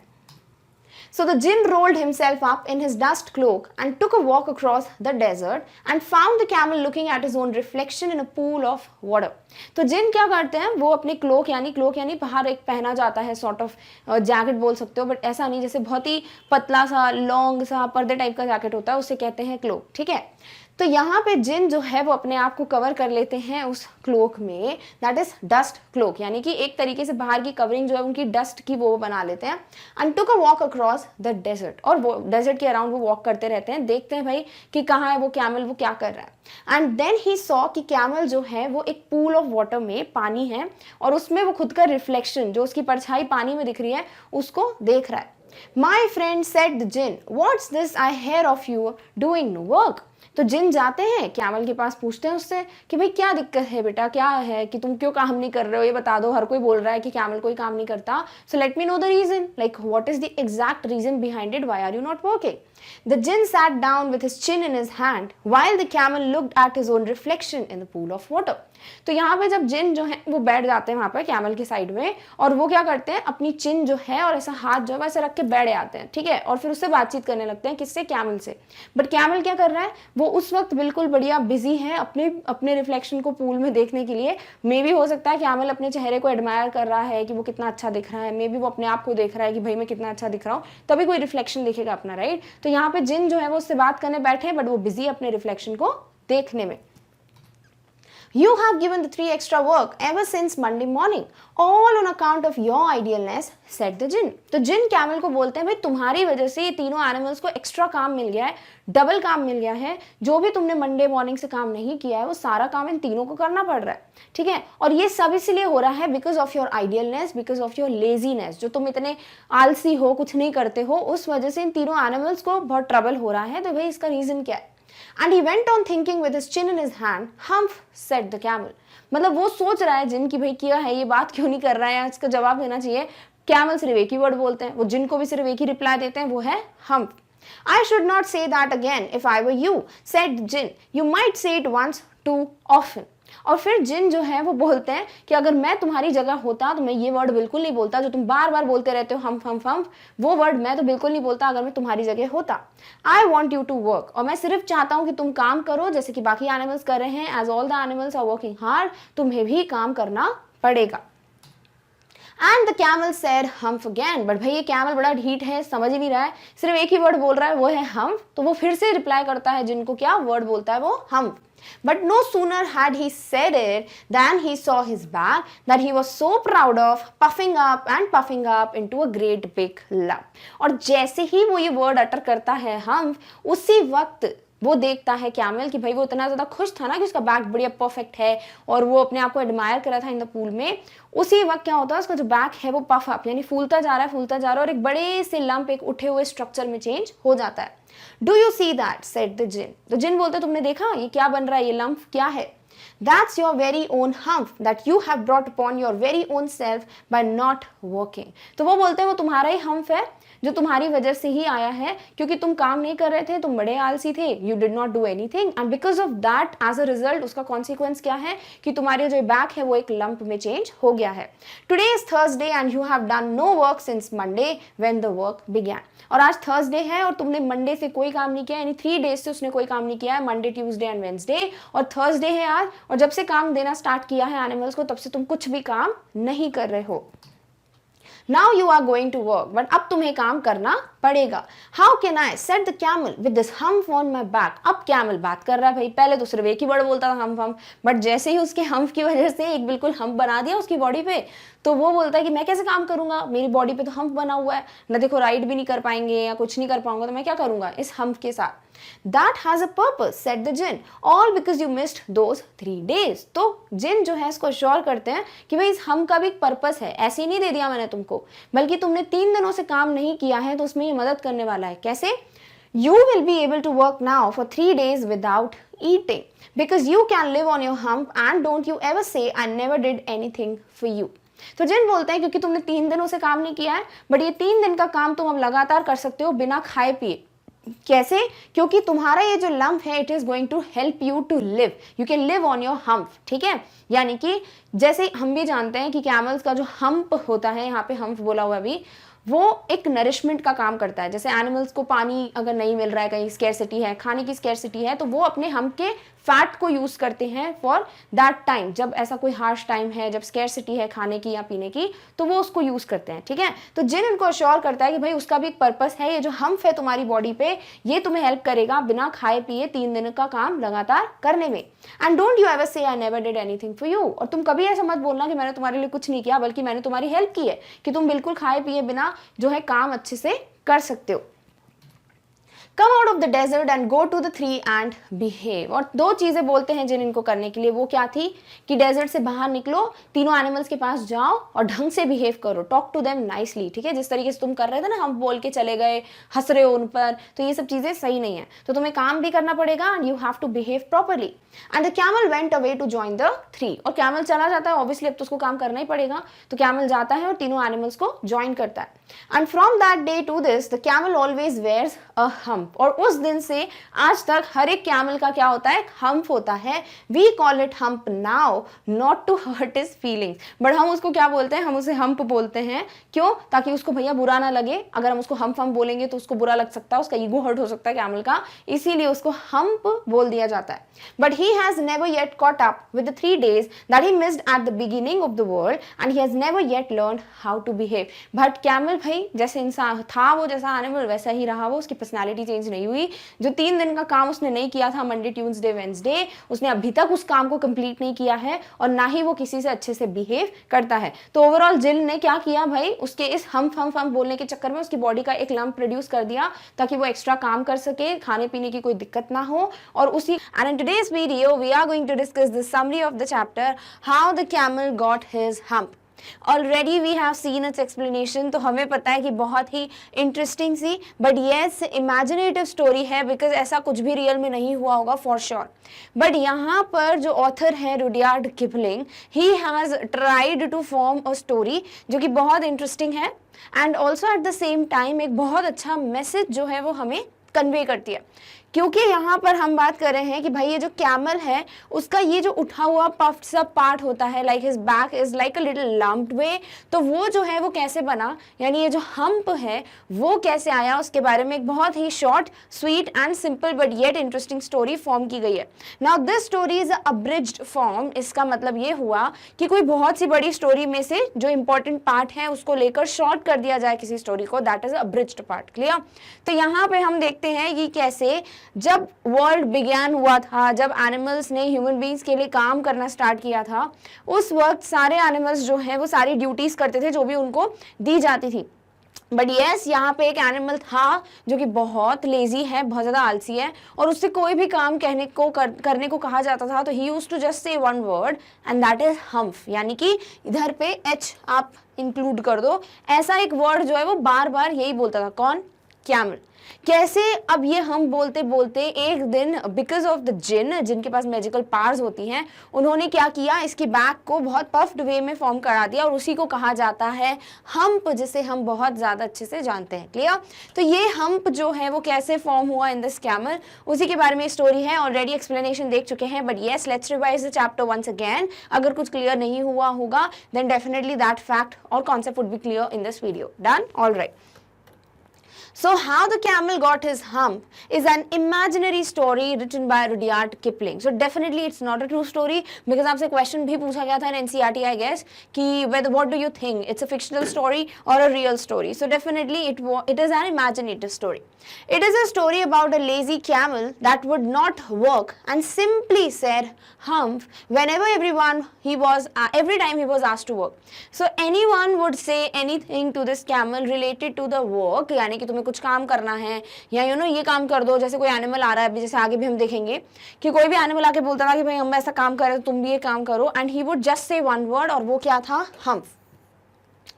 So the jinn rolled himself up in his dust cloak and took a walk across the desert and found the camel looking at his own reflection in a pool of water। तो जिन क्या करते हैं, वो अपने cloak यानी बाहर एक पहना जाता है, सॉर्ट ऑफ जैकेट बोल सकते हो, बट ऐसा नहीं, जैसे बहुत ही पतला सा लॉन्ग सा पर्दे टाइप का जैकेट होता है, उसे कहते हैं क्लोक। ठीक है, तो यहाँ पे जिन जो है वो अपने आप को कवर कर लेते हैं उस क्लोक में, दैट इज डस्ट क्लोक, यानी कि एक तरीके से बाहर की कवरिंग जो है उनकी डस्ट की वो बना लेते हैं। And took a walk across the desert, और वो डेजर्ट के अराउंड वो वॉक करते रहते हैं, देखते हैं भाई कि कहाँ है वो कैमल, वो क्या कर रहा है। एंड देन ही सॉ कि कैमल जो है वो एक पूल ऑफ वाटर में, पानी है, और उसमें वो खुद का रिफ्लेक्शन, जो उसकी परछाई पानी में दिख रही है, उसको देख रहा है। My friend said the jinn, what's this I hear of you doing no work. तो जिन जाते हैं कैमल के पास, पूछते हैं उससे कि भाई क्या दिक्कत है बेटा, क्या है कि तुम क्यों काम नहीं कर रहे हो, ये बता दो। हर कोई बोल रहा है कि कैमल कोई काम नहीं करता, so let me know the reason, like what is the exact reason behind it, why are you not working. The jinn sat down with his chin in his hand while the camel looked at his own reflection in the pool of water। तो यहाँ पे जब जिन जो है वो बैठ जाते हैं वहां पर कैमल के साइड में, और वो क्या करते हैं, अपनी चिन जो है और ऐसा हाथ जो है वैसे रख के बैठ जाते हैं, ठीक है, और फिर उससे बातचीत करने लगते हैं, किससे, कैमल से। बट कैमल क्या कर रहा है, वो उस वक्त बिल्कुल बढ़िया बिजी है अपने रिफ्लेक्शन को पूल में देखने के लिए। मे भी हो सकता है कैमल अपने चेहरे को एडमायर कर रहा है कि वो कितना अच्छा दिख रहा है, मे बी वो अपने आप को देख रहा है कि भाई मैं कितना अच्छा दिख रहा हूँ, तभी कोई रिफ्लेक्शन दिखेगा अपना, राइट। तो यहाँ पे जिन जो है वो उससे बात करने बैठे हैं, बट वो बिजी अपने रिफ्लेक्शन को देखने में। You have given the 3 extra work ever since Monday morning, all on account of your idealness, said the jinn। तो जिन कैमल को बोलते हैं भाई तुम्हारी वजह से ये तीनों एनिमल्स को एक्स्ट्रा काम मिल गया है, डबल काम मिल गया है, जो भी तुमने मंडे मॉर्निंग से काम नहीं किया है वो सारा काम इन तीनों को करना पड़ रहा है, ठीक है। और ये सब इसलिए हो रहा है because of your idleness, because of your laziness, जो तुम इतने आलसी हो, कुछ नहीं करते हो, उस वजह से इन तीनों एनिमल्स को बहुत ट्रबल हो रहा है। तो भाई इसका रीजन क्या है। And he went on thinking with his chin in his hand, humph, said the camel। मतलब वो सोच रहा है जिन की भाई क्या है, ये बात क्यों नहीं कर रहा है, इसका जवाब देना चाहिए। कैमल सिर्फ एक ही वर्ड बोलते हैं, वो जिन को भी सिर्फ एक ही रिप्लाई देते हैं, वो है humph। I should not say that again if I were you, said the jinn। You might say it once too often। और फिर जिन जो है वो बोलते हैं कि अगर मैं तुम्हारी जगह होता तो मैं ये वर्ड बिल्कुल नहीं बोलता जो तुम बार बार बोलते रहते हो, हम, वो वर्ड मैं तो बिल्कुल नहीं बोलता अगर मैं तुम्हारी जगह होता। I want you to work, और मैं सिर्फ चाहता हूं कि तुम काम करो जैसे कि बाकी एनिमल्स कर रहे हैं। As all the animals are working hard, तुम्हें भी काम करना पड़ेगा। And the camel said humph again, but भाई ये कैमल बड़ा ढीठ है, समझ ही नहीं रहा है, सिर्फ एक ही वर्ड बोल रहा है, वो है हम्फ। तो वो फिर से रिप्लाई करता है जिनको क्या वर्ड बोलता है वो हम्फ। But no sooner had he said it than he saw his back that he was so proud of, puffing up into a great big lump. और जैसे ही वो ये वर्ड अटर करता है हम, उसी वक्त वो देखता है कैमल कि भाई वो इतना ज़्यादा खुश था ना कि उसका बैक बढ़िया परफेक्ट है और वो अपने आप को एडमायर कर रहा था इन द पूल में। उसी वक्त क्या होता है, उसका जो बैक है वो पफ अप यानी फूलता जा रहा है और एक बड़े से लंप एक उठे हुए स्ट्रक्चर में चेंज हो जाता है। Do you see that said the djinn, तो जिन बोलते तुमने देखा ये क्या बन रहा है, ये लंप क्या है। That's your very own hump that you have brought upon your very own self by not working. तो वो बोलते हैं वो तुम्हारा ही हम्प है जो तुम्हारी वजह से ही आया है, क्योंकि तुम काम नहीं कर रहे थे, तुम बड़े आलसी थे, you did not do anything and because of that as a result उसका कॉन्सिक्वेंस क्या है कि तुम्हारे जो बैक है वो एक लंप में चेंज हो गया है। Today is Thursday and you have done no work since Monday when the work began, और आज थर्सडे है और तुमने मंडे से कोई काम नहीं किया, यानी 3 डेज से उसने कोई काम नहीं किया है, मंडे ट्यूसडे एंड वेंसडे, और थर्सडे है आज, और जब से काम देना स्टार्ट किया है एनिमल्स को तब से तुम कुछ भी काम नहीं कर रहे हो। Now you are going to work, but अब तुम्हें काम करना पड़ेगा। How can I, said the camel with this hump on my back। अब कैमल बात कर रहा है भाई, पहले तो सिर्फ एक ही वर्ड बोलता था हम, बट जैसे ही उसके हम्प की वजह से एक बिल्कुल हम्प बना दिया उसकी बॉडी पे, तो वो बोलता है कि मैं कैसे काम करूंगा, मेरी बॉडी पे तो हम्प बना हुआ है ना, देखो राइड भी नहीं कर पाएंगे या कुछ नहीं कर पाऊंगा, तो मैं क्या करूंगा इस हम्प के साथ। That has a purpose, said the jinn, all because you missed those 3 days। तो जिन जो है इसको अश्योर करते हैं कि भाई इस हम का भी एक पर्पस है, ऐसे ही नहीं दे दिया मैंने तुमको, बल्कि तुमने 3 दिनों से काम नहीं किया है तो उसमें ये मदद करने वाला है। कैसे? You will be able to work now for 3 days without eating because you can live on your hump and don't you ever say I never did anything for you। तो जिन बोलते हैं क्योंकि तुमने 3 दिनों से काम नहीं किया है, बट ये 3 दिन का काम तुम अब लगातार कर सकते हो बिना खाए पिए। कैसे? क्योंकि तुम्हारा ये जो लंप है it is going to help you to live, you can live on your hump. ठीक है, यानी कि जैसे हम भी जानते हैं कि कैमल्स का जो हम्प होता है, यहाँ पे हम्प बोला हुआ अभी, वो एक नरिशमेंट का काम करता है। जैसे एनिमल्स को पानी अगर नहीं मिल रहा है, कहीं स्कैरसिटी है, खाने की स्कैरसिटी है, तो वो अपने हम्प के फैट को यूज करते हैं फॉर दैट टाइम, जब ऐसा कोई हार्श टाइम है, जब स्कैरसिटी है खाने की या पीने की, तो वो उसको यूज करते हैं। ठीक है, तो जिन इनको अश्योर करता है कि भाई उसका भी एक पर्पस है, ये जो हम्प है तुम्हारी बॉडी पे ये तुम्हें हेल्प करेगा बिना खाए पिए 3 दिन का काम लगातार करने में। एंड डोंट यू एवर से I never did anything for you, और तुम कभी ऐसा मत बोलना कि मैंने तुम्हारे लिए कुछ नहीं किया, बल्कि मैंने तुम्हारी हेल्प की है कि तुम बिल्कुल खाए पिए बिना जो है काम अच्छे से कर सकते हो। Come out of the desert and go to the tree and behave। और 2 चीजें बोलते हैं जिन इनको करने के लिए, वो क्या थी कि डेजर्ट से बाहर निकलो, तीनों एनिमल्स के पास जाओ और ढंग से बिहेव करो, टॉक टू देम नाइसली। ठीक है, जिस तरीके से तुम कर रहे थे ना, हम बोल के चले गए, हंस रहे हो उन पर, तो ये सब चीजें सही नहीं है, तो तुम्हें काम भी करना पड़ेगा and you have to behave properly. And the camel went away to join the three, और कैमल चला जाता है, ऑब्वियसली अब तो उसको काम करना ही पड़ेगा, तो कैमल जाता है और तीनों एनिमल्स को ज्वाइन करता है। And from that day to this the camel always wears a hump, और उस दिन से आज तक हर एक कैमल का क्या होता है, हम्प होता है। We call it hump now not to hurt his feelings, but हम उसको क्या बोलते हैं, हम उसे हम्प बोलते हैं। क्यों? ताकि उसको भैया बुरा ना लगे, अगर हम उसको हम्प बोलेंगे तो उसको बुरा लग सकता है, उसका ईगो हर्ट हो सकता है कैमल का, इसीलिए उसको हम्प बोल दिया जाता है। But he has never yet caught up with the 3 days that he missed at the beginning of the world and he has never yet learned how to behave। But camel भाई जैसे इंसान था, वो जैसा एनिमल वैसा ही रहा, वो उसकी पर्सनालिटी चेंज नहीं हुई। जो 3 दिन का काम उसने नहीं किया था मंडे ट्यूसडे वेंसडे, उसने अभी तक उस काम को कंप्लीट नहीं किया है और ना ही वो किसी से अच्छे से बिहेव करता है। तो ओवरऑल जिन ने क्या किया भाई, उसके इस हम्प बोलने के चक्कर में उसकी बॉडी का एक लंप प्रोड्यूस कर दिया ताकि वो एक्स्ट्रा काम कर सके, खाने पीने की कोई दिक्कत ना हो। और उसी and today's video we are going to discuss the summary of the chapter how the camel got his hump। Already we have seen its explanation, तो हमें पता है कि बहुत ही इंटरेस्टिंग सी बट येस इमेजिनेटिव स्टोरी है, बिकॉज ऐसा कुछ भी रियल में नहीं हुआ होगा फॉर श्योर। बट यहाँ पर जो ऑथर है Rudyard Kipling, he has tried to form a story जो कि बहुत इंटरेस्टिंग है and also at the same time एक बहुत अच्छा मैसेज जो है वो हमें कन्वे करती है। क्योंकि यहाँ पर हम बात कर रहे हैं कि भाई ये जो कैमल है उसका ये जो उठा हुआ पफ्ड सा पार्ट होता है, like his back is like a little lumped way, तो वो जो है वो कैसे बना, यानी ये जो हम्प है वो कैसे आया, उसके बारे में एक बहुत ही short sweet and simple but yet interesting story form की गई है। Now this story is abridged form. इसका मतलब ये हुआ कि कोई बहुत सी बड़ी स्टोरी में से जो इंपॉर्टेंट पार्ट है उसको लेकर शॉर्ट कर दिया जाए किसी स्टोरी को, दैट इज अब्रिज्ड पार्ट। क्लियर? तो यहाँ पे हम देखते हैं कि कैसे जब वर्ल्ड बिगैन हुआ था, जब एनिमल्स ने ह्यूमन बींग्स के लिए काम करना स्टार्ट किया था, उस वक्त सारे एनिमल्स जो हैं वो सारी ड्यूटीज करते थे जो भी उनको दी जाती थी। बट यस, यहाँ पे एक एनिमल था जो कि बहुत लेजी है, बहुत ज़्यादा आलसी है, और उससे कोई भी काम करने को कहा जाता था तो he use to just say one word and that is humph, यानी कि इधर पे एच आप इंक्लूड कर दो। ऐसा एक वर्ड जो है वो बार बार यही बोलता था। कौन? कैमल। कैसे? अब ये हम बोलते बोलते एक दिन बिकॉज ऑफ द जिन, जिनके पास मैजिकल पावर्स होती हैं, उन्होंने क्या किया, इसकी बैक को बहुत पफ्ड वे में फॉर्म करा दिया और उसी को कहा जाता है हम्प, जिसे हम बहुत ज़्यादा अच्छे से जानते हैं। क्लियर? तो ये हम्प जो है वो कैसे फॉर्म हुआ इन दिस कैमल, उसी के बारे में स्टोरी है। ऑलरेडी एक्सप्लेनेशन देख चुके हैं, but yes, let's revise the chapter once again. अगर कुछ क्लियर नहीं हुआ होगा देन डेफिनेटली दैट फैक्ट और concept would be clear in this video. Done? All right. So how the camel got his hump is an imaginary story written by Rudyard Kipling. So definitely it's not a true story because आपसे question भी पूछा गया था in NCERT I guess कि what do you think it's a fictional story or a real story. So definitely it is an imaginative story. It is a story about a lazy camel that would not work and simply said hump whenever every time he was asked to work. So anyone would say anything to this camel related to the work, यानी कि तुम्हें कुछ काम करना है या ये काम कर दो। जैसे कोई एनिमल आ रहा है, जैसे आगे भी हम देखेंगे कि कोई भी एनिमल आके बोलता था कि भाई हम ऐसा काम कर रहे हैं तो तुम भी ये काम करो, and he would just say one word, और वो क्या था? हम्प।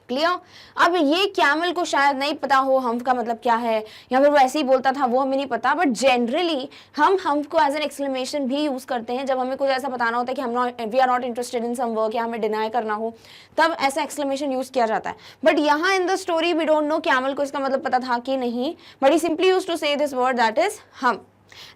क्लियर? अब ये कैमल को शायद नहीं पता हो हम्प का मतलब क्या है, या फिर वो ऐसे ही बोलता था, वो हमें नहीं पता, बट जनरली हम हम्प को एज एन एक्सक्लेमेशन भी यूज करते हैं जब हमें कुछ ऐसा बताना होता है कि we are not interested in some work, या हमें डिनाई करना हो, तब ऐसा एक्सक्लेमेशन यूज किया जाता है। बट यहाँ in the story we don't know camel को इसका मतलब पता था कि नहीं, but he simply use to say this word that is hump.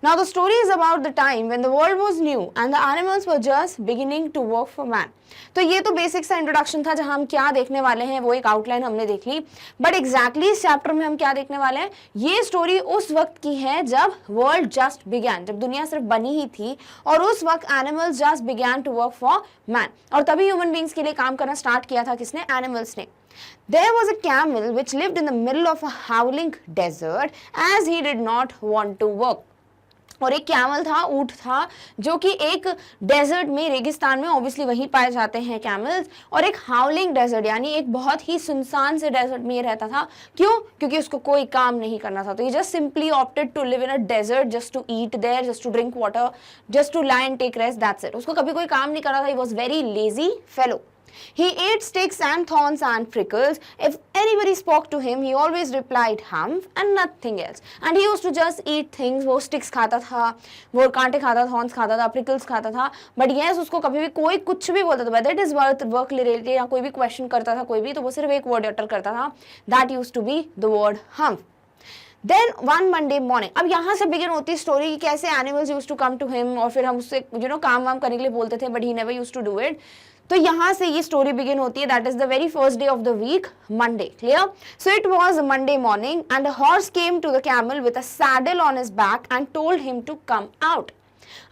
Now the story is about the time when the world was new and the animals were just beginning to work for man. तो ये तो basic सा introduction था, जहां हम क्या देखने वाले हैं वो एक आउटलाइन हमने देख ली, बट एग्जैक्टली इस चैप्टर में हम क्या देखने वाले हैं, ये स्टोरी उस वक्त की है जब वर्ल्ड जस्ट बिगैन, जब दुनिया सिर्फ बनी ही थी, और उस वक्त animals just began to work for man, और तभी ह्यूमन बींग्स के लिए काम करना स्टार्ट किया था किसने? एनिमल्स ने. There was a camel which lived in the middle of a howling desert as he did not want to work. और एक कैमल था, ऊंट था, जो कि एक डेजर्ट में, रेगिस्तान में, ऑब्वियसली वहीं पाए जाते हैं कैमल्स, और एक हाउलिंग डेजर्ट यानी एक बहुत ही सुनसान से डेजर्ट में रहता था. क्यों? क्योंकि उसको कोई काम नहीं करना था, तो ये just simply opted to live in a desert, just to eat there, just to drink water, just to lie and take rest, that's it. उसको कभी कोई काम नहीं करना था. He was very lazy fellow. He ate sticks and thorns and prickles. If anybody spoke to him, he always replied humph and nothing else. And he used to just eat things. वो sticks खाता था, वो कांटे खाता था, thorns खाता था, prickles खाता था. But yes, उसको कभी भी कोई कुछ भी बोलता था, whether it is work related या कोई भी question करता था कोई भी, तो वो सिर्फ एक word utter करता था. That used to be the word humph. Then one Monday morning, अब यहाँ से बिगिन होती है स्टोरी कि कैसे animals used to come to him, और फिर हम उससे काम वाम करने के लिए बोलते थे, but he never used to do it. तो यहाँ से ये स्टोरी बिगिन होती है. That is the very first day of the week, Monday. Clear? So it was Monday morning and a horse came to the camel with a saddle on his back and told him to come out.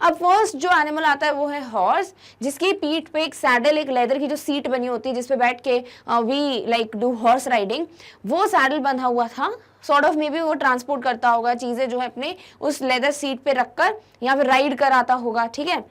अब first जो animal आता है वो है horse, जिसकी पीठ पे एक सैडल, एक लेदर की जो सीट बनी होती है जिसपे बैठ के we like do horse riding, वो सैडल बंधा हुआ था. सॉर्ट ऑफ मे बी वो ट्रांसपोर्ट करता होगा चीजें जो है अपने उस लेदर सीट पे रखकर, या फिर राइड कराता होगा. ठीक है?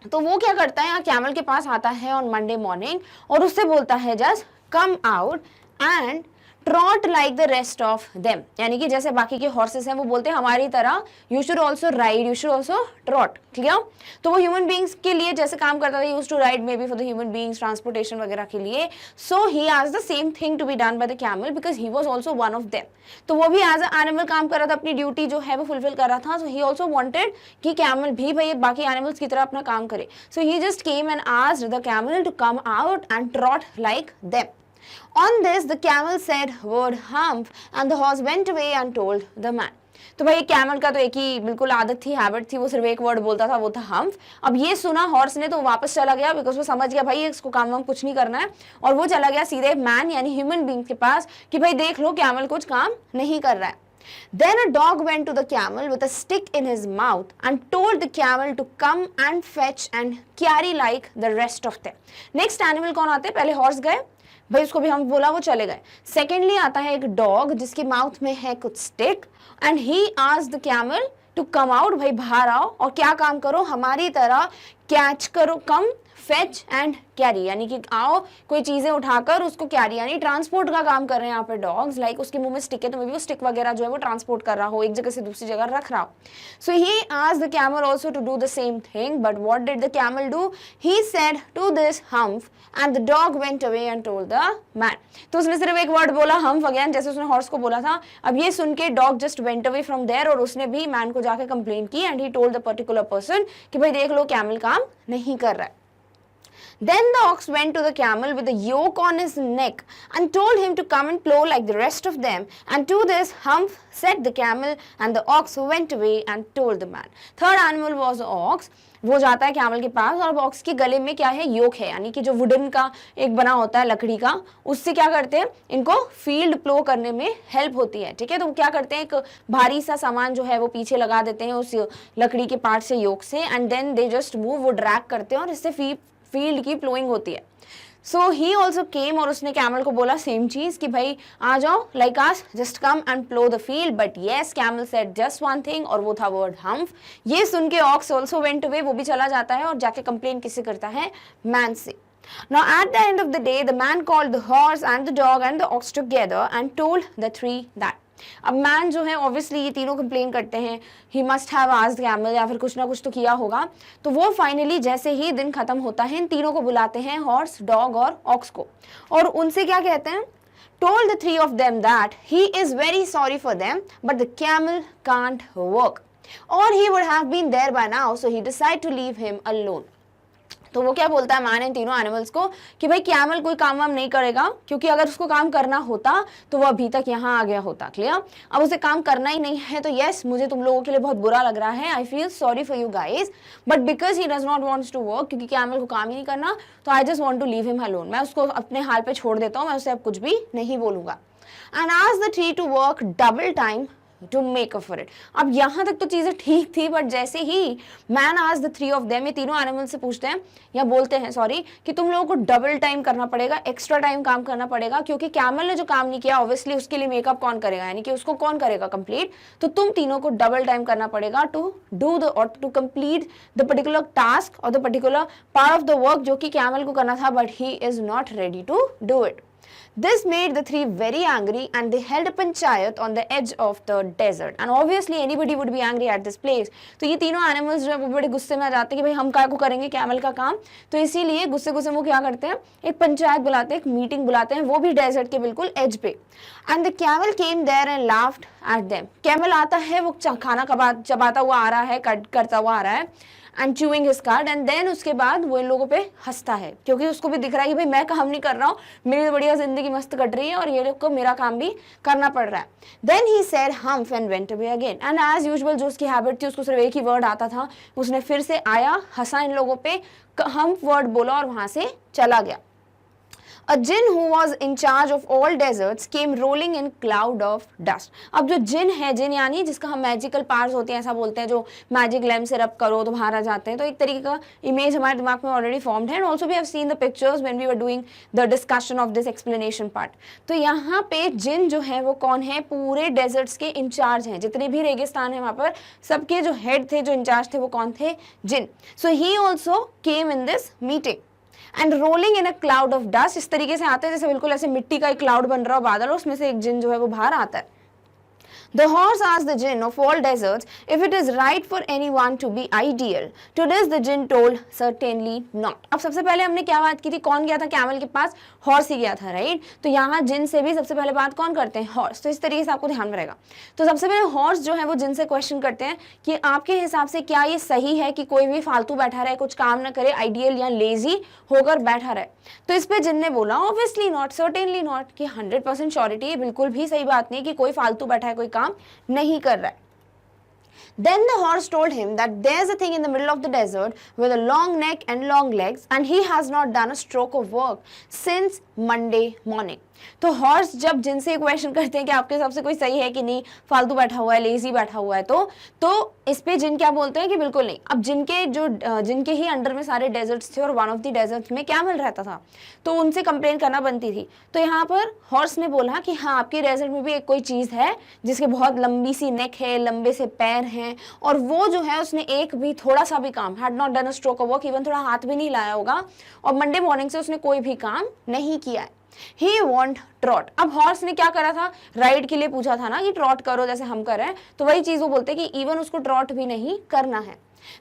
तो वो क्या करता है, यहाँ कैमल के पास आता है ऑन मंडे मॉर्निंग और उससे बोलता है just come out and trot like the rest of them, यानी कि जैसे बाकी के हॉर्सेस हैं वो बोलते हैं हमारी तरह you should also ride, you should also trout. Clear? तो वो ह्यूमन बींग्स के लिए जैसे काम करता था, use to ride maybe for the human beings, transportation वगैरह के लिए. So he asked the same thing to be done by the camel because he was also one of them. तो वो भी एज अ एनिमल काम कर रहा था, अपनी ड्यूटी जो है वो फुलफिल कर रहा था. सो ही ऑल्सो वांटेड कि कैमल भी भाई बाकी एनिमल्स की तरह अपना काम करे. So he just came and asked the camel to come out and trot like them. On this, the camel said word humph and the horse went away and told the man. तो भाई camel का तो एक ही बिल्कुल आदत थी, habit थी, वो सिर्फ एक वर्ड बोलता था, वो था हम्फ। अब ये सुना हॉर्स ने तो वापस चला गया, बिकॉज वो समझ गया भाई इसको काम वाम कुछ नहीं करना है, और वो चला गया सीधे मैन यानी ह्यूमन बींग के पास कि भाई देख लो कैमल कुछ काम नहीं कर रहा है। Then a dog went to the camel with a stick in his mouth and told the camel to come and fetch and carry like the rest of them. Next animal कौन आते हैं? पहले हॉर्स गए, भाई उसको भी हम बोला, वो चले गए। सेकेंडली आता है एक डॉग जिसके माउथ में है कुछ stick, and he asked the camel to come out, भाई बाहर आओ और क्या काम करो, हमारी तरह कैच करो, कम फेच एंड कैरी, यानी कि आओ कोई चीजें उठाकर उसको कैरी यानी ट्रांसपोर्ट का काम कर रहे हैं यहाँ पे डॉग्स। लाइक उसके मुंह में स्टिक है तो मे बी वो स्टिक वगैरह जो है वो ट्रांसपोर्ट कर रहा हो, एक जगह से दूसरी जगह रख रहा हो। So he asked the camel also to do the same thing, but what did the camel do? He said to this humph and the dog went away and told the man. तो उसने सिर्फ एक word बोला, हम्फ again, जैसे उसने horse को बोला था। अब ये सुन के dog just went away from there, और उसने भी मैन को जाके कंप्लेन की, and he told the particular person कि भाई देख लो कैमल काम नहीं कर रहा है। Then the ox went to the camel with a yoke on his neck and told him to come and plow like the rest of them. And to this humph said the camel, and the ox went away and told the man. Third animal was the ox. वो जाता है camel के पास, और aux के गले में क्या है? योक है, यानी कि जो वुडन का एक बना होता है लकड़ी का, उससे क्या करते हैं, इनको फील्ड प्लो करने में हेल्प होती है। ठीक है, तो वो क्या करते हैं, एक भारी सा सामान जो है वो पीछे लगा देते हैं उस लकड़ी के पार्ट से, योक से, and then they just move, वो ड्रैग करते हैं और इससे फील्ड की प्लोइंग होती है। सो ही ऑल्सो केम, और उसने कैमल को बोला सेम चीज कि भाई आ जाओ, like us, just come and plough the field, but yes camel said just one thing, और वो था वर्ड हम्फ। ये सुन के ऑक्स ऑल्सो वेंट अवे, वो भी चला जाता है और जाके कंप्लेन किससे करता है? मैन से। Now at the end of the day, the man called the horse and the dog and the ox together and told the three that. अब मैन जो है ऑब्वियसली ये तीनों कंप्लेन करते हैं, he must have asked camel, या फिर कुछ ना कुछ तो किया होगा। तो वो फाइनली जैसे ही दिन खत्म होता है, इन तीनों को बुलाते हैं, हॉर्स, डॉग और ऑक्स को, और उनसे क्या कहते हैं? told the three of them that he is very sorry for them, but the camel can't work, or he would have been there by now, so he decided to leave him alone. तो वो क्या बोलता है man in तीनों animals को कि भाई camel कोई काम वाम नहीं करेगा, क्योंकि अगर उसको काम करना होता तो वो अभी तक यहाँ आ गया होता। क्लियर? अब उसे काम करना ही नहीं है, तो यस मुझे तुम लोगों के लिए बहुत बुरा लग रहा है, I feel sorry for you guys, but because he does not wants to work, क्योंकि कैमल को काम ही नहीं करना, तो I just want to leave him alone, मैं उसको अपने हाल पे छोड़ देता हूँ, मैं उसे अब कुछ भी नहीं बोलूंगा। And asked the three to work double time to make up for it. अब यहाँ तक तो चीजें ठीक थी, बट जैसे ही man asked the three of them, ये तीनों एनिमल से पूछते हैं या बोलते हैं सॉरी कि तुम लोगों को डबल टाइम करना पड़ेगा, एक्स्ट्रा टाइम काम करना पड़ेगा, क्योंकि कैमल ने जो काम नहीं किया ऑब्वियसली उसके लिए मेकअप कौन करेगा, यानी कि उसको कौन करेगा कंप्लीट, तो तुम तीनों को डबल टाइम करना पड़ेगा टू डू द और to complete the particular task और the particular part of the work जो कि कैमल को करना था, but he is not ready to do it. This made the three very angry, and they held a panchayat on the edge of the desert. And obviously anybody would be angry at this place. तो ये तीनों animals जो है वो बड़े गुस्से में आ जाते हैं कि भाई हम क्या को करेंगे कैमल का काम, तो इसीलिए गुस्से गुस्से वो क्या करते हैं, एक पंचायत बुलाते हैं, एक मीटिंग बुलाते हैं, वो भी डेजर्ट के बिल्कुल एज पे। And the camel came there and laughed at them. Camel आता है, वो खाना चबाता हुआ आ रहा है, करता हुआ आ रहा है, and chewing his cud, and then उसके बाद वो इन लोगों पे हंसता है, क्योंकि उसको भी दिख रहा है कि भाई मैं काम नहीं कर रहा हूँ, मेरी तो बढ़िया जिंदगी मस्त कट रही है और ये लोग को मेरा काम भी करना पड़ रहा है। Then he said humph and went away again, and as usual जो उसकी हैबिट थी, उसको सिर्फ एक ही वर्ड आता था, उसने फिर से आया, हंसा इन लोगों पे, हम्फ वर्ड बोला और वहां से चला गया। A jinn who was in charge of all deserts came rolling in cloud of dust. अब जो जिन है, जिन यानी जिसका हम मैजिकल पावर्स होते हैं ऐसा बोलते हैं, जो मैजिक लैम्प से रब करो तो बाहर आ जाते हैं, तो एक तरीके का इमेज हमारे दिमाग में ऑलरेडी फॉर्म्ड है, and also we have seen the pictures when we were doing the discussion of this explanation part. तो यहाँ पे जिन जो है वो कौन है, पूरे डेजर्ट्स के इंचार्ज हैं, जितने भी रेगिस्तान है वहाँ पर सबके जो हेड थे, जो इंचार्ज थे, वो कौन थे? जिन। So he also came in this meeting and rolling in a cloud of dust, इस तरीके से आते हैं जैसे बिल्कुल ऐसे मिट्टी का एक क्लाउड बन रहा हो, बादल, उसमें से एक जिन जो है वो बाहर आता है। The horse asked the jinn of all deserts if it is right for anyone to be ideal. To this the jinn told certainly not. अब सबसे पहले हमने क्या बात की थी, कौन गया था कैमल के पास? हॉर्स ही गया था, राइट? तो यहाँ जिन से भी सबसे पहले बात कौन करते हैं? हॉर्स। तो इस तरीके से आपको ध्यान में रहेगा। तो सबसे पहले हॉर्स जो है वो जिन से क्वेश्चन करते हैं कि आपके हिसाब से क्या ये सही है कि कोई भी फालतू बैठा रहे, कुछ काम ना करे, आइडियल या लेजी होकर बैठा रहे? तो इस पे जिन ने बोला ऑब्वियसली नॉट, सर्टेनली नॉट, कि 100% श्योरिटी, बिल्कुल भी सही बात नहीं कि कोई फालतू बैठा है, कोई काम नहीं कर रहा है। Then the horse told him that there's a thing in the middle of the desert with a long neck and long legs, and he has not done a stroke of work since Monday morning. तो horse जब जिनसे question करते हैं कि आपके हिसाब से कोई सही है कि नहीं, फालतू बैठा हुआ है, लेजी बैठा हुआ है, तो इस पे जिन क्या बोलते हैं कि बिल्कुल नहीं। अब जिनके ही अंडर में सारे डेजर्ट्स थे और वन ऑफ द डेजर्ट्स में कैमल रहता था, तो उनसे कंप्लेन करना बनती थी। तो यहाँ पर हॉर्स ने बोला कि हाँ, आपके डेजर्ट में भी एक कोई चीज़ है जिसके बहुत लंबी सी नेक है, लंबे से पैर हैं, और वो जो है उसने एक भी थोड़ा सा भी काम, had not done a stroke of work, even थोड़ा हाथ भी नहीं लाया होगा, और मंडे मॉर्निंग से उसने कोई भी काम नहीं किया है। He want trot। अब हॉर्स ने क्या करा था, राइड के लिए पूछा था ना कि ट्रॉट करो जैसे हम कर रहे हैं, तो वही चीज वो बोलते हैं कि इवन उसको ट्रॉट भी नहीं करना है।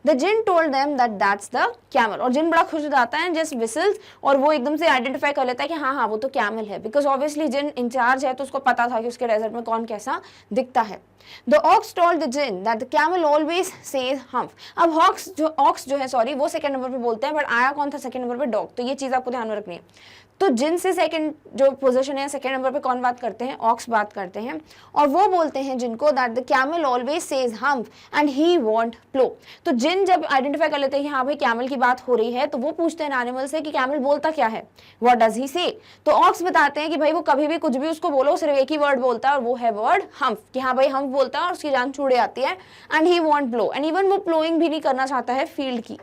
The Jin told them that that's the camel। और जिन बड़ा खुश हो जाता है, जस्ट whistles, और वो एकदम से आइडेंटिफाई कर लेता है कि हाँ हाँ वो तो कैमल है, बिकॉज ऑब्वियसली जिन इंचार्ज है तो उसको पता था कि उसके डेजर्ट में कौन कैसा दिखता है। The ox told the jinn that the camel always says humph। अब ox जो है सॉरी, वो सेकंड नंबर पे बोलते हैं, बट आया कौन था सेकंड नंबर पे, डॉग। तो ये चीज आपको ध्यान में रखनी है। तो जिन से सेकंड जो पोजीशन है सेकंड नंबर पे कौन बात करते हैं, ऑक्स बात करते हैं, और वो बोलते हैं जिनको that the camel always says humph and he want plough. तो जिन जब आइडेंटिफाई कर लेते हैं कि हाँ भाई कैमल की बात हो रही है, तो वो पूछते हैं एनिमल से कि कैमल बोलता क्या है, व्हाट डज ही से। तो ऑक्स बताते हैं कि भाई वो कभी भी कुछ भी उसको बोलो, सिर्फ एक ही वर्ड बोलता है, और वो है वर्ड हम्फ, कि हाँ भाई हम्फ बोलता है और उसकी जान छूड़े आती है, and he want plough, and even वो प्लोइंग भी नहीं करना चाहता है फील्ड की।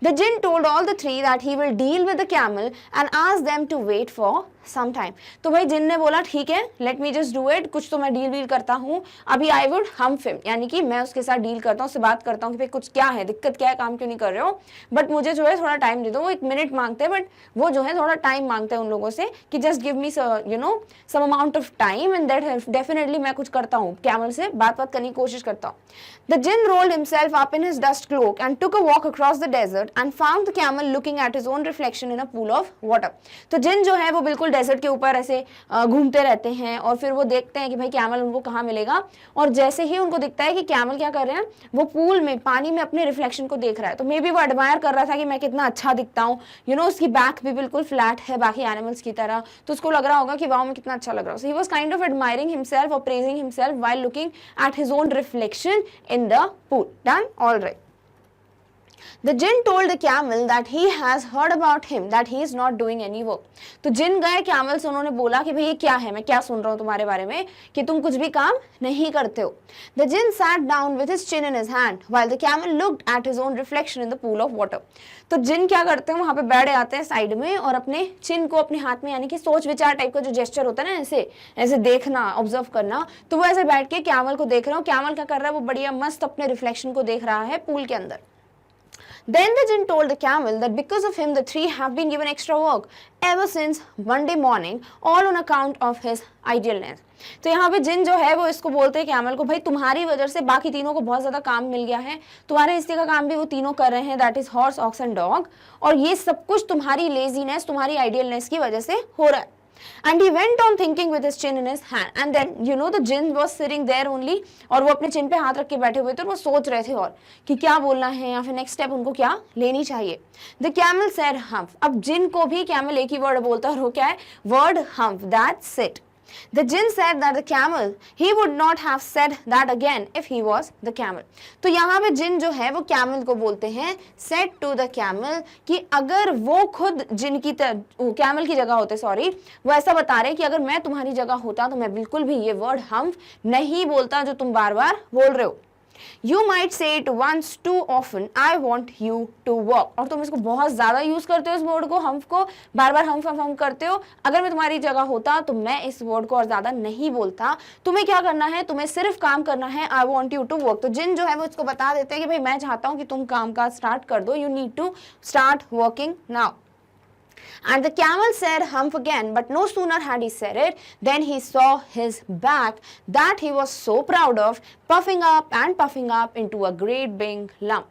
The jinn told all the three that he will deal with the camel and ask them to wait for some time। तो भाई जिन ने बोला ठीक है, let me just do it, कुछ तो मैं डील करता हूँ अभी, I would hump him, यानी कि मैं उसके साथ डील करता हूँ, उससे बात करता हूँ कि भाई कुछ क्या है, दिक्कत क्या है, काम क्यों नहीं कर रहे हो, बट मुझे जो है थोड़ा टाइम दे दो। वो 1 मिनट मांगते हैं, बट वो जो है थोड़ा टाइम मांगते हैं उन लोगों से कि just give me some amount of time and that definitely मैं कुछ करता हूँ, कैमल से बात करने की कोशिश करता हूँ। The jinn rolled himself up in his dust cloak and took a walk across the desert and found the camel looking at his own reflection in a pool of water। तो जिन जो है वो बिल्कुल डेजर्ट के ऊपर ऐसे घूमते रहते हैं, और फिर वो देखते हैं कि भाई कैमल उनको कहाँ मिलेगा, और जैसे ही उनको दिखता है कि कैमल क्या कर रहे हैं, वो पूल में पानी में अपने रिफ्लेक्शन को देख रहा है, तो मे बी वो एडमायर कर रहा था कि मैं कितना अच्छा दिखता हूँ, उसकी बैक भी बिल्कुल फ्लैट है बाकी एनिमल्स की तरह, तो उसको लग रहा होगा कि वाओ मैं कितना अच्छा लग रहा हूँ। So he was kind of admiring himself or praising himself while looking at his own reflection in the pool। Done? All right। The jinn told the camel that he has heard about him that he is not doing any work। तो जिन गए camel से, उन्होंने बोला कि भाई ये क्या है, मैं क्या सुन रहा हूँ तुम्हारे बारे में कि तुम कुछ भी काम नहीं करते हो। The jinn sat down with his chin in his hand while the camel looked at his own reflection in the pool of water। तो जिन क्या करते हैं, वहां पे बैठ जाते हैं साइड में, और अपने चिन को अपने हाथ में, यानी कि सोच विचार टाइप का जो जेस्चर होता है ना, ऐसे ऐसे देखना, ऑब्जर्व करना, तो वो ऐसे बैठ के कैमल को देख रहे हो। कैमल क्या कर रहा है, वो बढ़िया मस्त अपने रिफ्लेक्शन को देख रहा है पूल के अंदर। Then the jinn told the camel that because of him the three have been given extra work ever since Monday morning, all on account of his idleness। तो यहाँ पे जिन जो है वो इसको बोलते हैं कैमल को, भाई तुम्हारी वजह से बाकी तीनों को बहुत ज्यादा काम मिल गया है, तुम्हारे हिस्से का काम भी वो तीनों कर रहे हैं, that is horse, ox and dog, और ये सब कुछ तुम्हारी लेजीनेस, तुम्हारी आइडियलनेस की वजह से हो रहा है। And he went on thinking with his chin in his hand, and then the jinn was sitting there only, और वो अपने चिन पे हाथ रख के बैठे हुए थे, और वो सोच रहे थे और कि क्या बोलना है या फिर नेक्स्ट स्टेप उनको क्या लेनी चाहिए। The camel said humph। अब जिन को भी कैमल एक ही वर्ड बोलता है, और वो क्या है, word humph, that's it। The jinn said that the camel, he would not have said that again if he was the camel। तो यहाँ पे जिन जो है वो कैमल को बोलते हैं said to the camel, कि अगर वो खुद जिन की कैमल की जगह होते, सॉरी, वो ऐसा बता रहे कि अगर मैं तुम्हारी जगह होता तो मैं बिल्कुल भी ये वर्ड हम नहीं बोलता जो तुम बार बार बोल रहे हो। You might say it once too often, I want you to walk। और तुम इसको बहुत ज्यादा यूज करते हो, इस वर्ड को, हम को बार बार हम करते हो। अगर मैं तुम्हारी जगह होता तो मैं इस वर्ड को और ज्यादा नहीं बोलता। तुम्हें क्या करना है, तुम्हें सिर्फ काम करना है, I want you to work। तो जिन जो है वो इसको बता देते हैं कि भाई मैं चाहता हूँ कि तुम काम का स्टार्ट कर दो, you need to start working now। And the camel said humph again, but no sooner had he said it than he saw his back that he was so proud of, puffing up into a great big lump।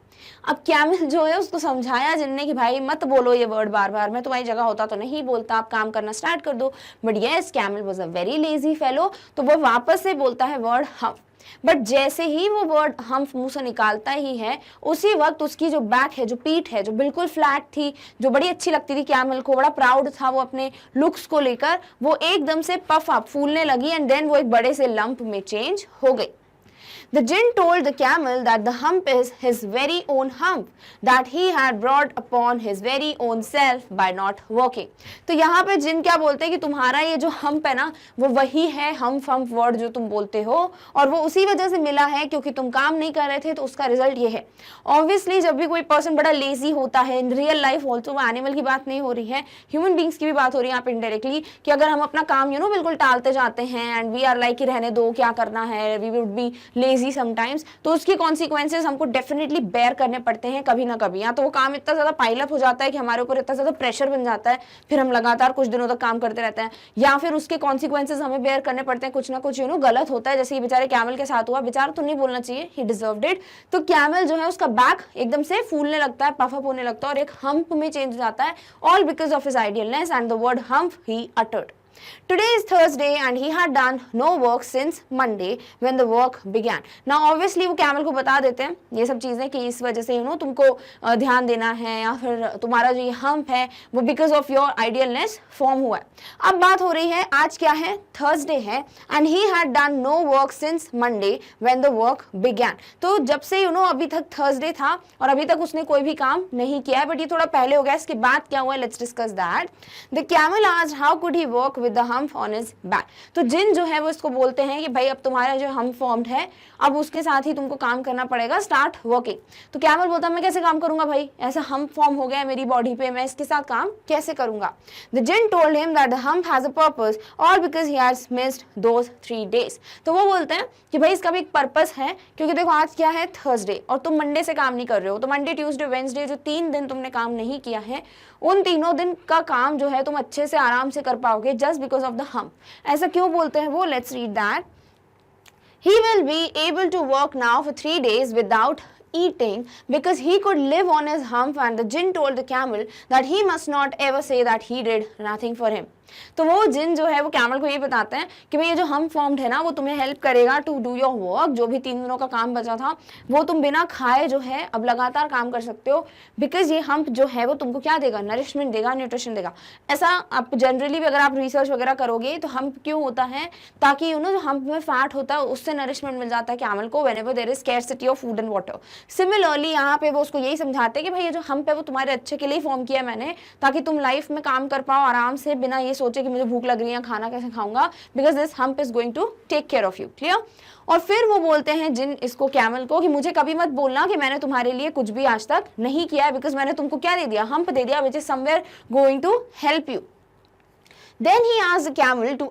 अब camel जो है उसको समझाया जिनने कि भाई मत बोलो ये वर्ड बार बार, मैं तुम्हारी जगह होता तो नहीं बोलता, आप काम करना स्टार्ट कर दो। But yes, camel was a very lazy fellow, तो वो वापस से बोलता है वर्ड हम्फ। बट जैसे ही वो वर्ड हम मुंह से निकालता ही है, उसी वक्त उसकी जो बैक है, जो पीठ है, जो बिल्कुल फ्लैट थी, जो बड़ी अच्छी लगती थी कैमल को, बड़ा प्राउड था वो अपने लुक्स को लेकर, वो एकदम से पफ अप, फूलने लगी, एंड देन वो एक बड़े से लंप में चेंज हो गई। The jinn told the camel that the hump is his very own hump that he had brought upon his very own self by not working. तो यहाँ पे जिन क्या बोलते हैं कि तुम्हारा ये जो हम्प है ना वो वही है हम्प हम्प वर्ड जो तुम बोलते हो और वो उसी वजह से मिला है क्योंकि तुम काम नहीं कर रहे थे तो उसका रिजल्ट ये है. ऑब्वियसली जब भी कोई पर्सन बड़ा लेजी होता है इन रियल लाइफ ऑल्सो, वो एनिमल की बात नहीं हो रही है, ह्यूमन बींग्स की भी बात हो रही है यहाँ पे इनडायरेक्टली, कि अगर हम अपना काम बिल्कुल टालते जाते हैं एंड वी आर लाइक कि रहने दो क्या करना है, we would be lazy sometimes, तो उसके कॉन्सिक्वेंसेज हमको डेफिनेटली बेयर करने पड़ते हैं कभी ना कभी. या तो वो काम इतना ज्यादा पाइलअप हो जाता है कि हमारे ऊपर इतना ज्यादा प्रेशर बन जाता है, फिर हम लगातार कुछ दिनों तक काम करते रहते हैं, या फिर उसके कॉन्सिक्वेंसेज हमें बेयर करने पड़ते हैं, कुछ ना कुछ गलत होता है. जैसे कि बेचारे कैमल के साथ हुआ, बेचारा तो नहीं बोलना चाहिए, ही डिजर्व्ड इट. तो कैमल जो है उसका बैक एकदम से फूलने लगता है, पफअप होने लगता है और एक हम्प में चेंज हो जाता है, all because of his idealness and the word hump he uttered. Today is Thursday and he had done no work since Monday when the work began. Now obviously वो कैमल को बता देते हैं ये सब चीजें कि इस वजह से तुमको ध्यान देना है या फिर तुम्हारा जो ये हम्प है वो बिकॉज ऑफ योर आइडियलनेस फॉर्म हुआ है. अब बात हो रही है आज क्या है, थर्सडे है and he had done no work since Monday when the work began. तो जब से अभी तक थर्सडे था और अभी तक उसने कोई भी काम नहीं किया है, बट ये थोड़ा पहले हो गया. इसके बाद क्या हुआ, let's discuss that. The camel asked how could he work with the hump on his back. तो जिन जो है वो इसको बोलते हैं कि भाई अब तुम्हारा जो हम्प फॉर्म्ड है अब उसके साथ ही तुमको काम करना पड़ेगा, स्टार्ट वर्किंग. तो कैमल बोलता मैं कैसे काम करूंगा भाई, ऐसा हम्प फॉर्म हो गया है मेरी बॉडी पे, मैं इसके साथ काम कैसे करूंगा. The jinn told him that the hump has a purpose all because he has missed those 3 days. तो वो बोलते हैं कि भाई इसका भी एक पर्पस है क्योंकि देखो आज क्या है, थर्सडे, और तुम मंडे से काम नहीं कर रहे हो, तो मंडे ट्यूसडे वेडनेसडे जो 3 दिन तुमने काम नहीं किया है उन तीनों दिन का काम जो है तुम अच्छे से आराम से कर पाओगे just because of the hump. ऐसा क्यों बोलते हैं वो, let's read that. He will be able to work now for 3 days without eating because he could live on his hump, and the jinn told the camel that he must not ever say that he did nothing for him. तो वो जिन जो है वो camel को ये बताते हैं कि भाई ये जो हम्प फॉर्म्ड है ना वो तुम्हें हेल्प करेगा टू डू योर वर्क. जो भी 3 दिनों का काम बचा था वो तुम बिना खाए जो है अब लगातार काम कर सकते हो बिकॉज ये हम्प जो है वो तुमको क्या देगा, नरिशमेंट देगा, न्यूट्रिशन देगा. ऐसा आप जनरली भी अगर आप रिसर्च वगैरह करोगे तो हम्प क्यों होता है, ताकि जो हम्प में फैट होता है उससे नरिशमेंट मिल जाता है कैमल को whenever there is scarcity of food and water. Similarly यहाँ पे वो उसको यही समझाते हैं कि भाई ये जो हम्प है वो तुम्हारे अच्छे के लिए फॉर्म किया मैंने, ताकि तुम लाइफ में काम कर पाओ आराम से बिना ये सोचे कि मुझे भूख लग रही है खाना कैसे खाऊंगा, because this hump is going to take care of you. Clear. और फिर वो बोलते हैं जिन इसको कैमल को कि मुझे कभी मत बोलना कि मैंने तुम्हारे लिए कुछ भी आज तक नहीं किया है, बिकॉज मैंने तुमको क्या दे दिया, हम्प दे दिया, which is somewhere going to help you. Then he asked the camel to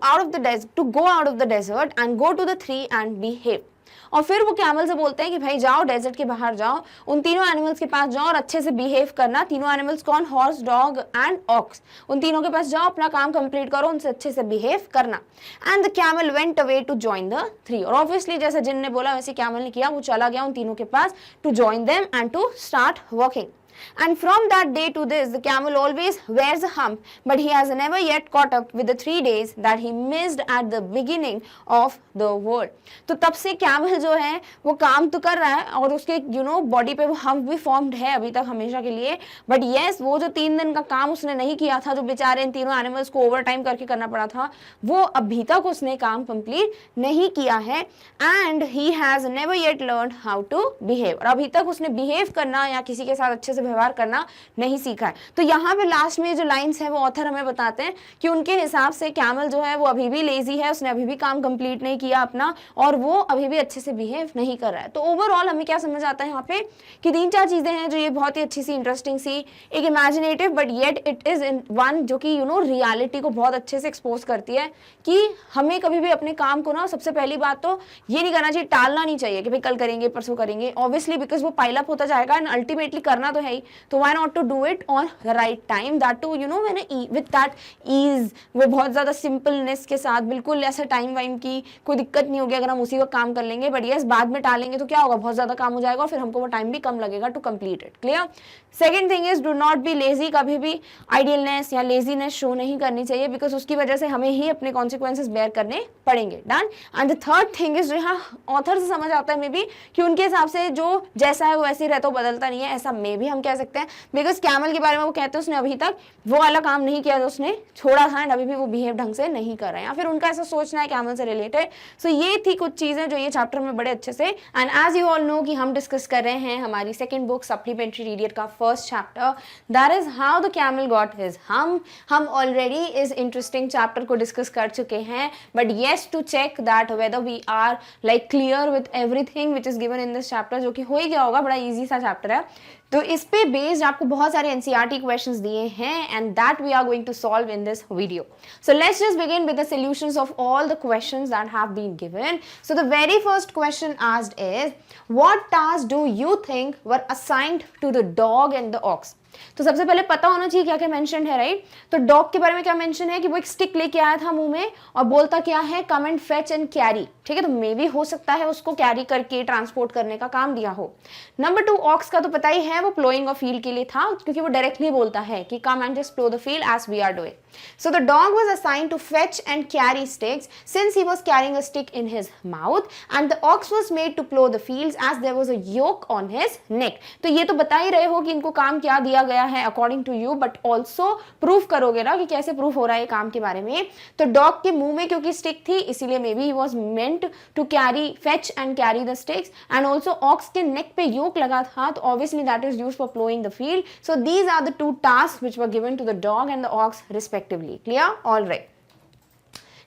go out of the desert and go to the tree and behave. और फिर वो कैमल से बोलते हैं कि भाई जाओ डेजर्ट के बाहर जाओ, उन तीनों एनिमल्स के पास जाओ और अच्छे से बिहेव करना. तीनों एनिमल्स कौन, हॉर्स, डॉग एंड ऑक्स, उन तीनों के पास जाओ, अपना काम कंप्लीट करो, उनसे अच्छे से बिहेव करना. And the camel went away to join the 3. और ऑब्वियसली जैसे जिन ने बोला वैसे कैमल ने किया, वो चला गया उन तीनों के पास to join them and to start working. And from that day to this, the camel always wears a hump, but he has never yet caught up with the 3 days that he missed at the beginning of the world. तो तब से camel जो है वो काम तो कर रहा है और उसके बॉडी पे वो हम्प भी फॉर्म्ड है अभी तक हमेशा के लिए, बट येस वो जो 3 दिन का काम उसने नहीं किया था, जो बेचारे इन तीनों एनिमल्स को ओवर टाइम करके करना पड़ा था, वो अभी तक उसने काम कंप्लीट नहीं किया है. And he has never yet learn how to behave. और अभी तक उसने बिहेव करना या किसी के साथ अच्छे से व्यवहार करना नहीं सीखा है. तो यहाँ पे लास्ट में जो लाइंस है वो ऑथर हमें बताते हैं कि उनके हिसाब से कैमल जो है वो अभी भी लेजी है, उसने अभी भी काम कंप्लीट नहीं किया अपना और वो अभी भी अच्छे से बिहेव नहीं कर रहा है. तो ओवरऑल हमें क्या समझ आता है यहाँ पे कि 3-4 चीजें हैं जो ये बहुत ही अच्छी सी इंटरेस्टिंग सी, एक imaginative but yet it is in one, जो कि रियलिटी को बहुत अच्छे से एक्सपोज करती है कि हमें कभी भी अपने काम को ना, सबसे पहली बात तो ये नहीं करना चाहिए, टालना नहीं चाहिए कि भाई कल करेंगे परसों करेंगे, ऑब्वियसली बिकॉज वो पाइल अप होता जाएगा एंड अल्टीमेटली करना तो है ही. तो why not to do it on the right time, that too with that ease, वो बहुत ज़्यादा सिंपलनेस के साथ, बिल्कुल ऐसा टाइम वाइम की कोई दिक्कत नहीं होगी अगर हम उसी वक्त काम कर लेंगे. बट यस बाद में टालेंगे तो क्या होगा, बहुत ज़्यादा काम हो जाएगा और फिर हमको वो टाइम भी कम लगेगा to complete it. Clear. Second thing is do not be lazy. कभी भी आइडियलनेस या लेजीनेस शो नहीं करनी चाहिए बिकॉज उसकी वजह से हमें ही अपने कॉन्सिक्वेंसेज बेयर करने पड़ेंगे. Done. And the third thing is जो यहाँ ऑथर से समझ आता है मे बी कि उनके हिसाब से जो जैसा है वो वैसे ही रहता, बदलता नहीं है. ऐसा मे भी हम कह सकते हैं, बिकॉज कैमल के बारे में वो कहते हैं उसने अभी तक वो वाला काम नहीं किया जो उसने छोड़ा था एंड अभी भी वो बिहेव ढंग से नहीं कर रहे हैं, या फिर उनका ऐसा सोचना है कैमल से रिलेटेड। सो ये थी कुछ चीजें जो ये चैप्टर में बड़े अच्छे से, and as you all know कि हम डिस्कस कर रहे हैं हमारी सेकंड बुक सप्लीमेंट्री रीडियर का first chapter, that is how the camel got his hump already इस इंटरेस्टिंग चैप्टर को डिस्कस कर चुके हैं, but yes to check that whether we are like clear with everything which is given in this chapter, जो कि हो ही गया होगा, बड़ा इजी सा चैप्टर है। तो इस पे बेस्ड आपको बहुत सारे एनसीईआरटी क्वेश्चंस दिए हैं and that we are going to solve in this video. So let's just begin with the solutions of all the questions that have been given. So the very first question asked is what task do you think were assigned to the dog and the ox. तो सबसे पहले पता होना चाहिए क्या क्या mention है, right. तो डॉग के बारे में क्या मेंशन है कि वो एक स्टिक लेके आया था मुंह में और बोलता क्या है, कम एंड फेच एंड कैरी, ठीक है। तो मे भी हो सकता है उसको कैरी करके ट्रांसपोर्ट करने का काम दिया हो। नंबर 2 ऑक्स का तो पता ही है, वो प्लोइंग अ फील्ड के लिए था, क्योंकि वो डायरेक्टली बोलता है कि come and just plough the field as we are doing. So the dog was assigned to fetch and carry sticks since he was carrying a stick in his mouth, and the ox was made to plow the fields as there was a yoke on his neck. तो ये तो बता ही रहे हो कि इनको काम क्या दिया गया है according to you, but also proof करोगे ना कि कैसे प्रूफ हो रहा है काम के बारे में। तो डॉग के मुंह में क्योंकि स्टिक थी इसीलिए may be he was meant to fetch and carry the sticks, and also ox के neck पे yoke लगा था, तो obviously that is used for plowing the field. So these are the two tasks which were given to the dog and the ox respectively. Clear? All right.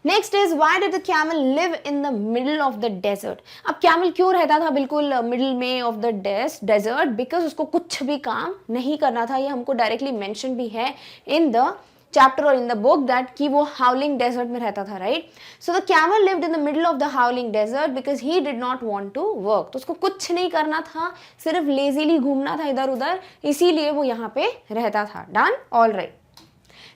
Next is why did the camel live in the middle of the desert? अब camel क्यों रहता था बिल्कुल middle में of the desert? Because उसको कुछ भी काम नहीं करना था। ये हमको डायरेक्टली मेंशन भी है इन द चैप्टर और इन द बुक दैट कि वो हाउलिंग डेजर्ट में रहता था, right. So the camel lived in the middle of the howling desert because he did not want to work. तो उसको कुछ नहीं करना था, सिर्फ लेजीली घूमना था इधर उधर, इसीलिए वो यहाँ पे रहता था। Done? All right.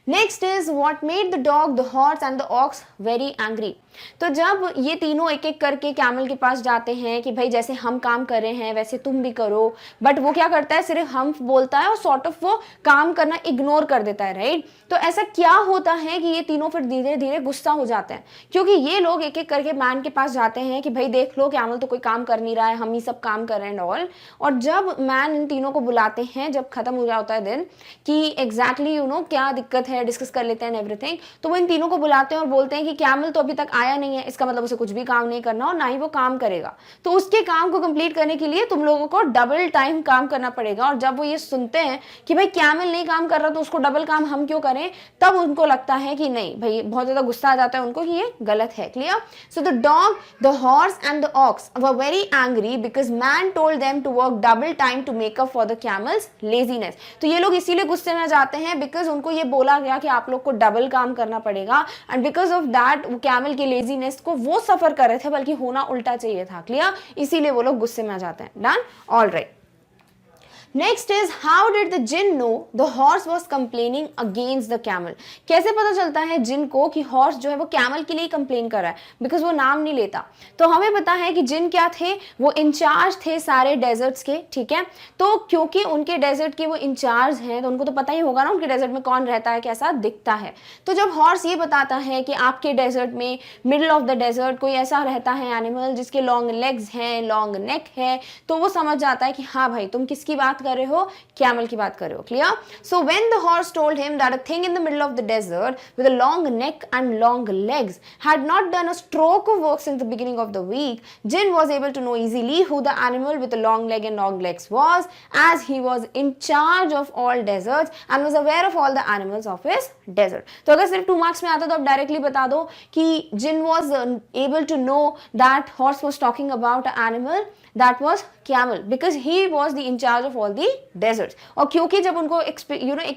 Next is what made the dog, the horse and the aux very angry. तो जब ये तीनों एक एक करके कैमल के पास जाते हैं कि भाई जैसे हम काम कर रहे हैं वैसे तुम भी करो, बट वो क्या करता है, सिर्फ हम बोलता है और सॉर्ट ऑफ वो काम करना इग्नोर कर देता है, राइट। तो ऐसा क्या होता है कि ये तीनों फिर धीरे धीरे गुस्सा हो जाते हैं, क्योंकि ये लोग एक एक करके मैन के पास जाते हैं कि भाई देख लो कैमल तो कोई काम कर नहीं रहा है, हम ही सब काम कर रहे हैं ऑल। और जब मैन इन तीनों को बुलाते हैं, जब खत्म हो जाता है दिन कि एग्जैक्टली यू नो क्या दिक्कत है, डिस्कस कर लेते हैं एवरीथिंग, तो वो इन तीनों को बुलाते हैं और बोलते हैं कि कैमल तो अभी तक आया नहीं है, इसका मतलब उसे कुछ भी काम नहीं करना और ना ही वो काम करेगा। तो उसके काम को कंप्लीट करने के लिए तुम लोगों को डबल टाइम काम करना पड़ेगा। और जब वो ये सुनते हैं कि भाई कैमल नहीं काम कर रहा तो उसको डबल काम हम क्यों करें, तब उनको लगता है कि नहीं भाई, बहुत ज्यादा गुस्सा आ जाता है उनको कि ये गलत है। Clear? So the dog, the horse and the ox were very angry because man told them to work double time to make up for the camel's laziness. तो ये लोग इसीलिए गुस्से में जाते हैं बिकॉज उनको ये बोला गया कि आप लोग को डबल काम करना पड़ेगा, एंड बिकॉज ऑफ दैट वो कैमल के लेजीनेस को वो सफर कर रहे थे, बल्कि होना उल्टा चाहिए था। क्लियर? इसीलिए वो लोग गुस्से में आ जाते हैं। Done? All right. Next is how did the jinn know the horse was complaining against the camel. कैसे पता चलता है जिन को कि हॉर्स जो है वो कैमल के लिए कंप्लेन कर रहा है, बिकॉज वो नाम नहीं लेता। तो हमें पता है कि जिन क्या थे, वो इंचार्ज थे सारे डेजर्ट्स के, ठीक है। तो क्योंकि उनके डेजर्ट के वो इंचार्ज हैं तो उनको तो पता ही होगा ना उनके डेजर्ट में कौन रहता है, कैसा दिखता है। तो जब हॉर्स ये बताता है कि आपके डेजर्ट में मिडिल ऑफ द डेजर्ट कोई ऐसा रहता है एनिमल जिसके लॉन्ग लेग्स हैं, लॉन्ग नेक है, तो वो समझ जाता है कि हाँ भाई तुम किसकी बात कर रहे हो, कैमल की बात कर रहे हो। Clear? So when the horse told him that a thing in the middle of the desert with a long neck and long legs had not done a stroke of work since the beginning of the week, Jin was able to know easily who the animal with a long leg and long legs was, as he was in charge of all deserts and was aware of all the animals of his desert. तो अगर सिर्फ 2 marks में आता तो आप directly बता दो कि Jin was able to know that horse was talking about an animal that was camel because he was the in charge of all the deserts. और क्योंकि जब उनको एक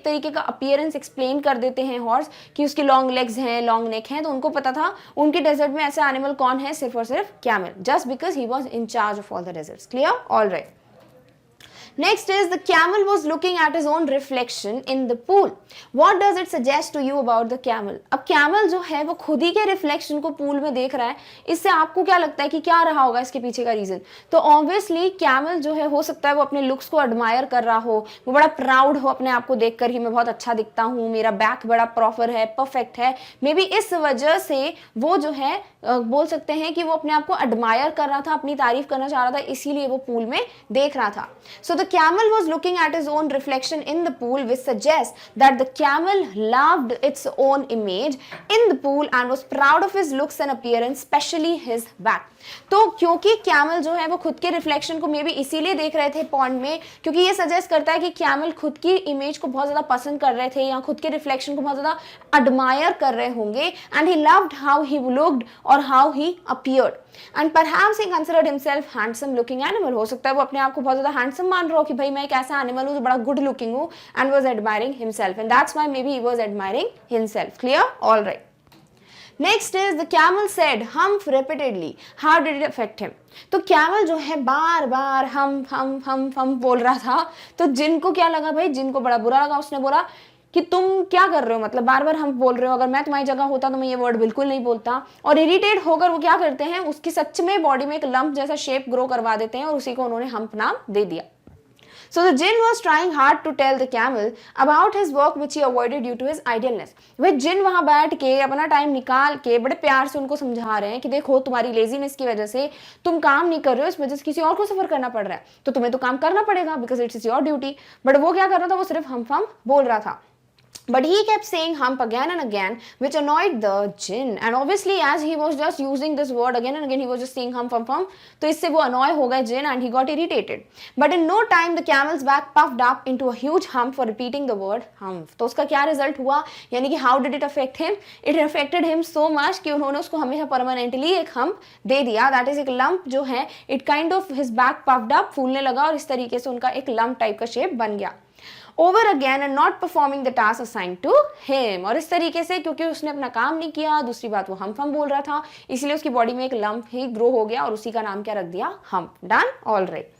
तरीके का अपीयरेंस एक्सप्लेन कर देते हैं हॉर्स कि उसके लॉन्ग लेग्स हैं, लॉन्ग नेक हैं, तो उनको पता था उनके डेजर्ट में ऐसा एनिमल कौन है, सिर्फ और सिर्फ camel, just because he was in charge of all the deserts. Clear? All right. Next is the camel was looking at his own reflection in the pool. What does it suggest to you about the camel? अब camel जो है वो खुद ही के reflection को pool में देख रहा है, इससे आपको क्या लगता है कि क्या रहा होगा इसके पीछे का रीजन? तो ऑब्वियसली कैमल जो है हो सकता है वो अपने लुक्स को एडमायर कर रहा हो, वो बड़ा प्राउड हो अपने आप को देखकर कि मैं बहुत अच्छा दिखता हूँ, मेरा बैक बड़ा प्रॉपर है, परफेक्ट है। मे बी इस वजह से वो जो है बोल सकते हैं कि वो अपने आप को एडमायर कर रहा था, अपनी तारीफ करना चाह रहा था, इसीलिए वो पूल में देख रहा था। So the camel was looking at his own reflection in the pool, which suggests that the camel loved its own image in the pool and was proud of his looks and appearance, especially his back. तो क्योंकि camel जो है वो खुद के reflection को may be इसीलिए देख रहे थे पॉन्ड में, क्योंकि ये सजेस्ट करता है कि कैमल खुद की इमेज को बहुत ज्यादा पसंद कर रहे थे या खुद के रिफ्लेक्शन को बहुत ज्यादा एडमायर कर रहे होंगे, and he loved how he looked और how he appeared, and perhaps he considered himself handsome looking animal. हो सकता है वो अपने आप को बहुत ज्यादा हैंडसम मान रहा हो कि भाई मैं एक ऐसा एनिमल हूँ जो बड़ा गुड लुकिंग हूँ, and was admiring himself, and that's why may be he was admiring himself. Clear? Alright. Next is the camel said humph repeatedly. How did it affect him? तो कैमल जो है बार बार हम बोल रहा था, तो जिन को क्या लगा भाई, जिन को बड़ा बुरा लगा. उसने बोला कि तुम क्या कर रहे हो, मतलब बार बार हम बोल रहे हो, अगर मैं तुम्हारी जगह होता तो मैं ये वर्ड बिल्कुल नहीं बोलता. और इरिटेट होकर वो क्या करते हैं, उसकी सच में बॉडी में एक लंप जैसा शेप ग्रो करवा देते हैं और उसी को उन्होंने हम्प नाम दे दिया. So the jinn was trying hard to tell the camel about his work which he avoided due to his idleness. वे जिन वहां बैठ के अपना टाइम निकाल के बड़े प्यार से उनको समझा रहे हैं कि देखो तुम्हारी लेजीनेस की वजह से तुम काम नहीं कर रहे हो, इस वजह से किसी और को सफर करना पड़ रहा है, तो तुम्हें तो काम करना पड़ेगा because it's your duty. But वो क्या कर रहा था, वो सिर्फ हम बोल रहा था. But he kept saying hump again and again, which annoyed the jinn. And obviously, as he was just using this word again and again, he was just saying hump. तो इससे वो annoy हो गए jinn and he got irritated. But in no time, the camel's back puffed up into a huge hump for repeating the word hump. तो उसका क्या result हुआ, यानी कि how did it affect him? It affected him so much कि उन्होंने उसको हमेशा permanently एक hump दे दिया. That is एक lump जो है, it kind of his back puffed up, फूलने लगा और इस तरीके से उनका एक lump टाइप का shape बन गया. Over again and not performing the task assigned to him. और इस तरीके से क्योंकि उसने अपना काम नहीं किया, दूसरी बात वो हम बोल रहा था, इसलिए उसकी बॉडी में एक लंप ही ग्रो हो गया और उसी का नाम क्या रख दिया, hump. Done? Alright.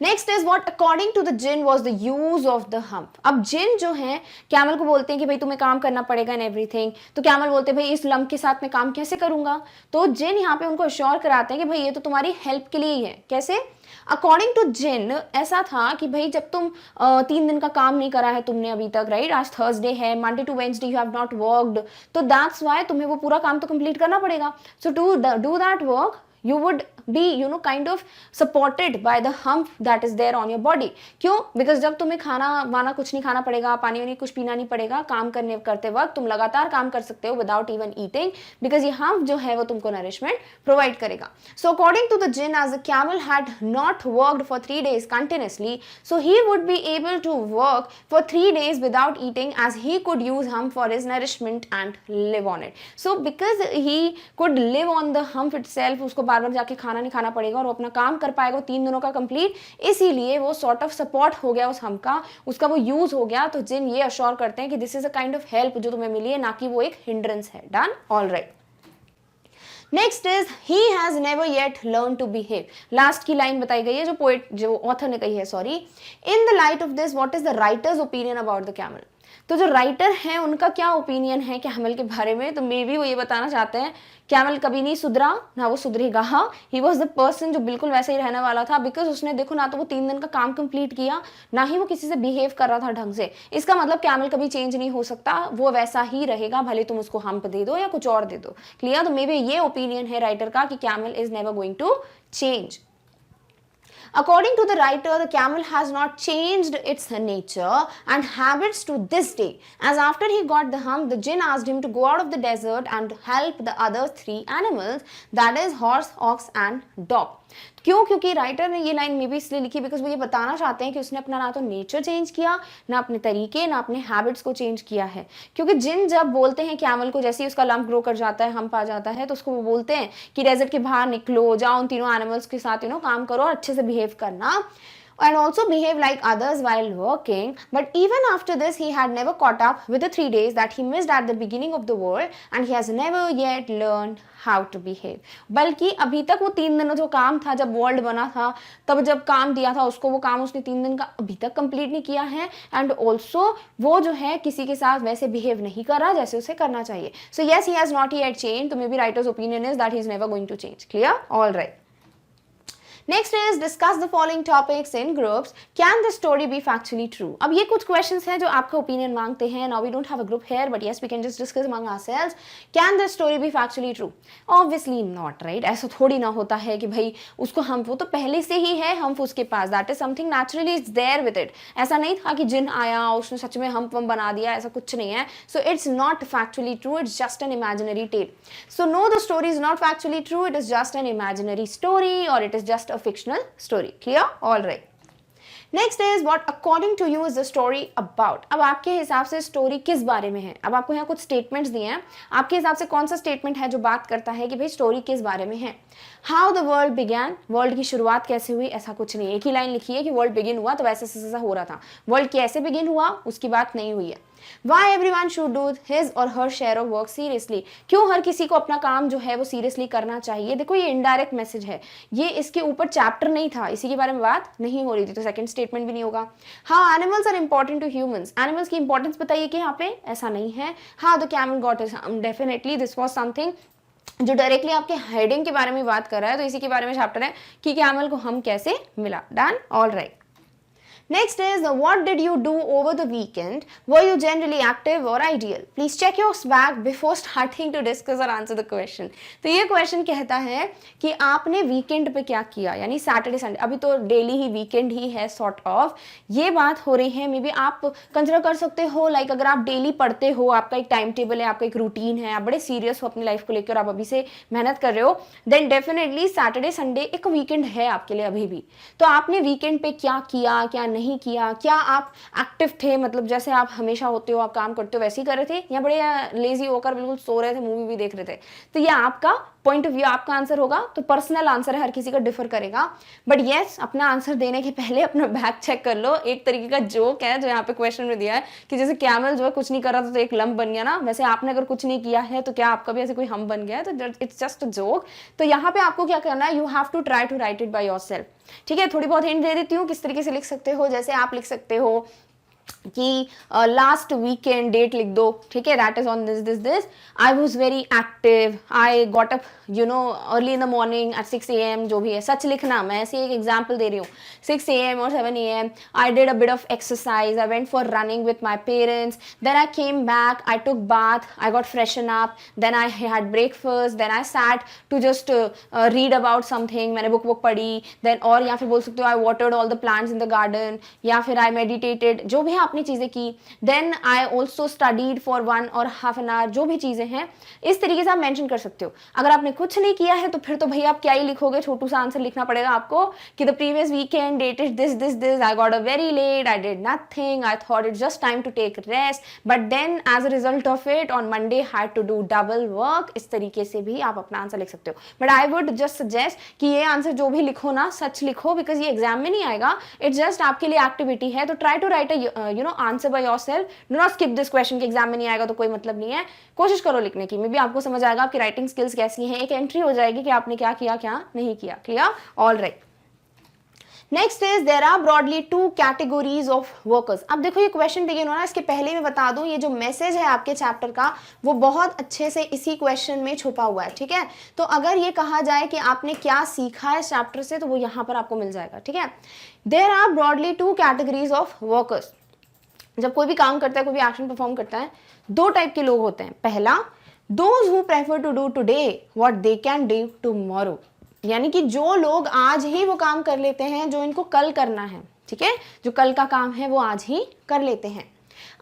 Next is what according to the jinn was the use of the hump. अब जिन जो है कैमल को बोलते हैं कि भाई तुम्हें काम करना पड़ेगा इन एवरीथिंग, तो कैमल बोलते हैं भाई इस लंप के साथ मैं काम कैसे करूंगा. तो जिन यहाँ पे उनको अश्योर कराते हैं कि भाई ये तो तुम्हारी हेल्प के लिए ही है. कैसे? अकॉर्डिंग टू जिन ऐसा था कि भाई जब तुम 3 दिन का काम नहीं करा है तुमने अभी तक, राइट, आज थर्सडे है, Monday to Wednesday you have not worked, तो दैट्स व्हाई तुम्हें वो पूरा काम तो कंप्लीट करना पड़ेगा. So to do that work you would be kind of supported by the hump that is there on your body. क्यों? because जब तुम्हें खाना वाना कुछ नहीं खाना पड़ेगा, पानी वानी कुछ पीना नहीं पड़ेगा, काम करते वक्त तुम लगातार काम कर सकते हो without even eating, because ये hump जो है वो तुमको nourishment provide करेगा. so according to the jinn, as the camel had not worked for 3 days continuously, so he would be able to work for 3 days without eating, as he could use hump for his nourishment and live on it. so because he could live on the hump itself, उसको बार बार जाके खाना नहीं खाना पड़ेगा और वो अपना काम कर पाएगा 3 दिनों का कंप्लीट, इसीलिए वो सॉर्ट ऑफ सपोर्ट हो गया उस हम का, उसका वो यूज हो गया. तो जिन ये अश्योर करते हैं कि this is a kind of help जो तुम्हें मिली है, ना कि वो एक हिंड्रेंस है. Done? Alright. Next is he has never yet learn to behave. Last की लाइन बताई गई है जो पोएट जो ऑथर ने कही है, sorry. In the light of this what is the writers opinion about the camel. तो जो राइटर हैं उनका क्या ओपिनियन है कैमल के बारे में, तो मे बी वो ये बताना चाहते हैं कैमल कभी नहीं सुधरा, ना वो सुधरेगा. ही वॉज द पर्सन जो बिल्कुल वैसे ही रहने वाला था, बिकॉज उसने देखो ना तो वो 3 दिन का काम कंप्लीट किया, ना ही वो किसी से बिहेव कर रहा था ढंग से. इसका मतलब कैमल कभी चेंज नहीं हो सकता, वो वैसा ही रहेगा, भले तुम उसको हम्प दे दो या कुछ और दे दो. क्लियर? तो मे बी ये ओपिनियन है राइटर का कि camel is never going to change. According to the writer, the camel has not changed its nature and habits to this day, as after he got the hump, the jinn asked him to go out of the desert and help the other 3 animals, that is horse, ox and dog. क्यों? क्योंकि writer ने ये line में भी इसलिए लिखी because वो ये बताना चाहते हैं कि उसने अपना ना तो नेचर चेंज किया, ना अपने तरीके, ना अपने हैबिट्स को चेंज किया है. क्योंकि जिन जब बोलते हैं कैमल को, जैसे ही उसका लंप ग्रो कर जाता है, हम्प आ जाता है, तो उसको वो बोलते हैं कि डेजर्ट के बाहर निकलो, जाओ उन तीनों एनिमल्स के साथ काम करो और अच्छे से बिहेव करना, and also behave like others while working. But even after this, he had never caught up with the 3 days that he missed at the beginning of the world, and he has never yet learned how to behave. बल्कि अभी तक वो 3 दिन जो काम था, जब world बना था, तब जब काम दिया था उसको, वो काम उसने 3 दिन का अभी तक कंप्लीट नहीं किया है, एंड ऑल्सो वो जो है किसी के साथ वैसे बिहेव नहीं कर रहा जैसे उसे करना चाहिए. So yes, he has not yet change. तो may be writer's opinion is that he is never going to change. Clear? All right. Next is discuss the following topics in groups, can the story be factually true. अब ये कुछ questions हैं जो आपका opinion मांगते हैं। Now we don't have a group here but yes we can just discuss among ourselves, can the story be factually true. Obviously not, right. ऐसा थोड़ी ना होता है कि भाई उसको हम, वो तो पहले से ही है हम उसके पास, that is something naturally is there with it. ऐसा नहीं था कि जिन आया उसने सच में हम बना दिया, ऐसा कुछ नहीं है। So it's not factually true, it's just an imaginary tale. So no, the story is not factually true, it is just an imaginary story और it is just a fictional story. Clear? All right. Next is what according to you is the story about. अब आपके हिसाब से story किस बारे में है। अब आपको यहाँ कुछ स्टेटमेंट्स दिए हैं, आपके हिसाब से कौन सा स्टेटमेंट है जो बात करता है कि भाई स्टोरी किस बारे में है। How the world began, world की शुरुआत कैसे हुई, ऐसा कुछ नहीं। एक ही लाइन लिखी है कि वर्ल्ड बिगिन हुआ तो वैसे ऐसा हो रहा था, वर्ल्ड कैसे बिगिन हुआ उसकी बात नहीं हुई है। Why everyone should do his or her share of work seriously, क्यों हर किसी को अपना काम जो है वो सीरियसली करना चाहिए। देखो ये इनडायरेक्ट मैसेज है, ये इसके ऊपर चैप्टर नहीं था, इसी के बारे में बात नहीं हो रही थी, तो सेकंड स्टेटमेंट भी नहीं होगा। हाँ, animals are important to humans, animals की इंपॉर्टेंस बताइए कि यहाँ पे, ऐसा नहीं है। हाँ, the camel got is, definitely this was something जो डायरेक्टली आपके हेडिंग के बारे में बात कर रहा है, तो इसी के बारे में चैप्टर है कि कैमल को हम कैसे मिला। Done, all right. Next is what did you do over the weekend? Were you generally active or ideal? Please check your swag before starting to discuss or answer the question. तो ये question कहता है कि आपने weekend पे क्या किया, यानी सैटरडे संडे, अभी तो डेली ही वीकेंड ही है सॉर्ट ऑफ, ये बात हो रही है। मे बी आप कंसिडर कर सकते हो लाइक अगर आप डेली पढ़ते हो, आपका एक टाइम टेबल है, आपका एक रूटीन है, आप बड़े सीरियस हो अपनी लाइफ को लेकर, आप अभी से मेहनत कर रहे हो, देन डेफिनेटली सैटरडे संडे एक वीकेंड है आपके लिए अभी भी। तो आपने वीकेंड पे क्या किया, क्या नहीं किया, क्या आप एक्टिव थे, मतलब जैसे आप हमेशा होते हो, आप काम करते हो वैसे ही कर रहे थे, या बड़े लेजी होकर बिल्कुल सो रहे थे, मूवी भी देख रहे थे। तो ये आपका पॉइंट ऑफ व्यू, आपका आंसर होगा। तो पर्सनल आंसर है, हर किसी का डिफर करेगा, बट येस अपना आंसर देने के पहले अपना बैक चेक कर लो। एक तरीके का जोक है जो यहाँ पे क्वेश्चन में दिया है कि जैसे कैमल जो है कुछ नहीं कर रहा था तो एक लंप बन गया ना, वैसे आपने अगर कुछ नहीं किया है तो क्या आपका भी ऐसे कोई हम बन गया है, तो इट्स जस्ट अ जोक। तो यहाँ पे आपको क्या करना है, you have to try to write it by yourself. ठीक है, थोड़ी बहुत हिंट दे देती हूँ किस तरीके से लिख सकते हो। जैसे आप लिख सकते हो कि लास्ट वीकेंड डेट लिख दो, ठीक है, that is on this I was very active, I got up you know early in the morning at 6 AM, जो भी है सच लिखना। मैं ऐसे एक एग्जाम्पल दे रही हूँ, 6 AM और 7 AM I did a bit of exercise, I went for running with my parents, then I came back, I took bath, I got freshen up, then I had breakfast, then I sat to just read about something, मैंने book पढ़ी, then और या फिर बोल सकते हो I watered all the plants in the garden, या फिर आई मेडिटेटेड, जो भी आपने चीजें की, then I also studied for 1 और हाफ एन आवर, जो भी चीजें हैं इस तरीके से आप मेंशन कर सकते हो। अगर आपने कुछ नहीं किया है तो फिर तो भैया आप क्या ही लिखोगे, छोटू सा आंसर लिखना पड़ेगा आपको कि the previous weekend dated this, I got a very late, I did nothing, I thought it just time to take rest, but then as a result of it on Monday had to do double work. इस तरीके से भी आप अपना answer लिख सकते हो, but I would just suggest कि ये आंसर जो भी लिखो ना सच लिखो, बिकॉज ये एग्जाम में नहीं आएगा, इट्स जस्ट आपके लिए एक्टिविटी है। तो try to write you know answer by yourself, do not skip this question, के एग्जाम में नहीं आएगा तो कोई मतलब नहीं है, कोशिश करो लिखने की। मे बी आपको समझ आएगा आपकी राइटिंग स्किल्स कैसी हैं, एक एंट्री हो जाएगी कि आपने क्या किया क्या नहीं किया। Clear, all right. Next is there are broadly 2 categories of workers. अब देखो ये क्वेश्चन बिगिन होना, इसके पहले मैं बता दूं ये जो मैसेज है आपके चैप्टर का वो बहुत अच्छे से इसी क्वेश्चन में छुपा हुआ है, ठीक है। तो अगर ये कहा जाए कि आपने क्या सीखा है चैप्टर से तो वो यहाँ पर आपको मिल जाएगा, ठीक है। There are broadly 2 categories of workers. जब कोई भी काम करता है, कोई भी एक्शन परफॉर्म करता है, 2 टाइप के लोग होते हैं। पहला, those who prefer to do today what they can do tomorrow, यानी कि जो लोग आज ही वो काम कर लेते हैं जो इनको कल करना है, ठीक है, जो कल का काम है वो आज ही कर लेते हैं।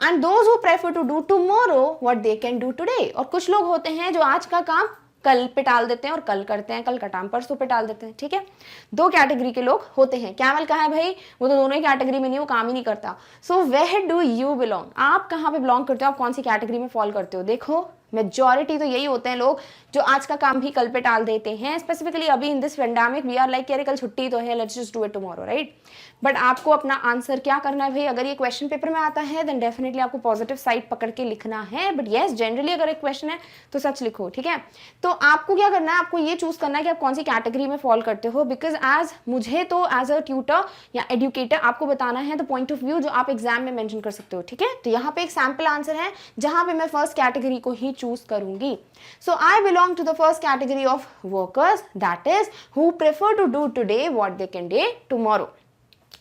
And those who prefer to do tomorrow what they can do today, और कुछ लोग होते हैं जो आज का काम कल पे टाल देते हैं और कल करते हैं, कल का काम परसों पे टाल देते हैं, ठीक है। 2 कैटेगरी के लोग होते हैं। कैमल कहा है भाई, वो तो दोनों ही कैटेगरी में नहीं, वो काम ही नहीं करता। So where do you belong, आप कहाँ पे बिलोंग करते हो, आप कौन सी कैटेगरी में फॉल करते हो। देखो मेजॉरिटी तो यही होते हैं लोग जो आज का काम भी कल पे टाल देते हैं। स्पेसिफिकली अभी in this pandemic we are like, अरे कल छुट्टी तो है, let's just do it tomorrow, right. But आपको अपना आंसर क्या करना है भाई, अगर ये क्वेश्चन पेपर में आता है देन डेफिनेटली आपको पॉजिटिव साइड पकड़ के लिखना है। बट येस जनरली अगर एक क्वेश्चन है तो सच लिखो, ठीक है। तो आपको क्या करना है, आपको ये चूज करना है कि आप कौन सी कैटेगरी में फॉल करते हो, बिकॉज एज मुझे तो एज अ ट्यूटर या एजुकेटर आपको बताना है द पॉइंट ऑफ व्यू जो आप एग्जाम में मेंशन कर सकते हो, ठीक है। तो यहाँ पे एक सैम्पल आंसर है जहां पे मैं फर्स्ट कैटेगरी को ही चूज करूंगी. So I belong to the first category of workers, that is who prefer to do today what they can day tomorrow.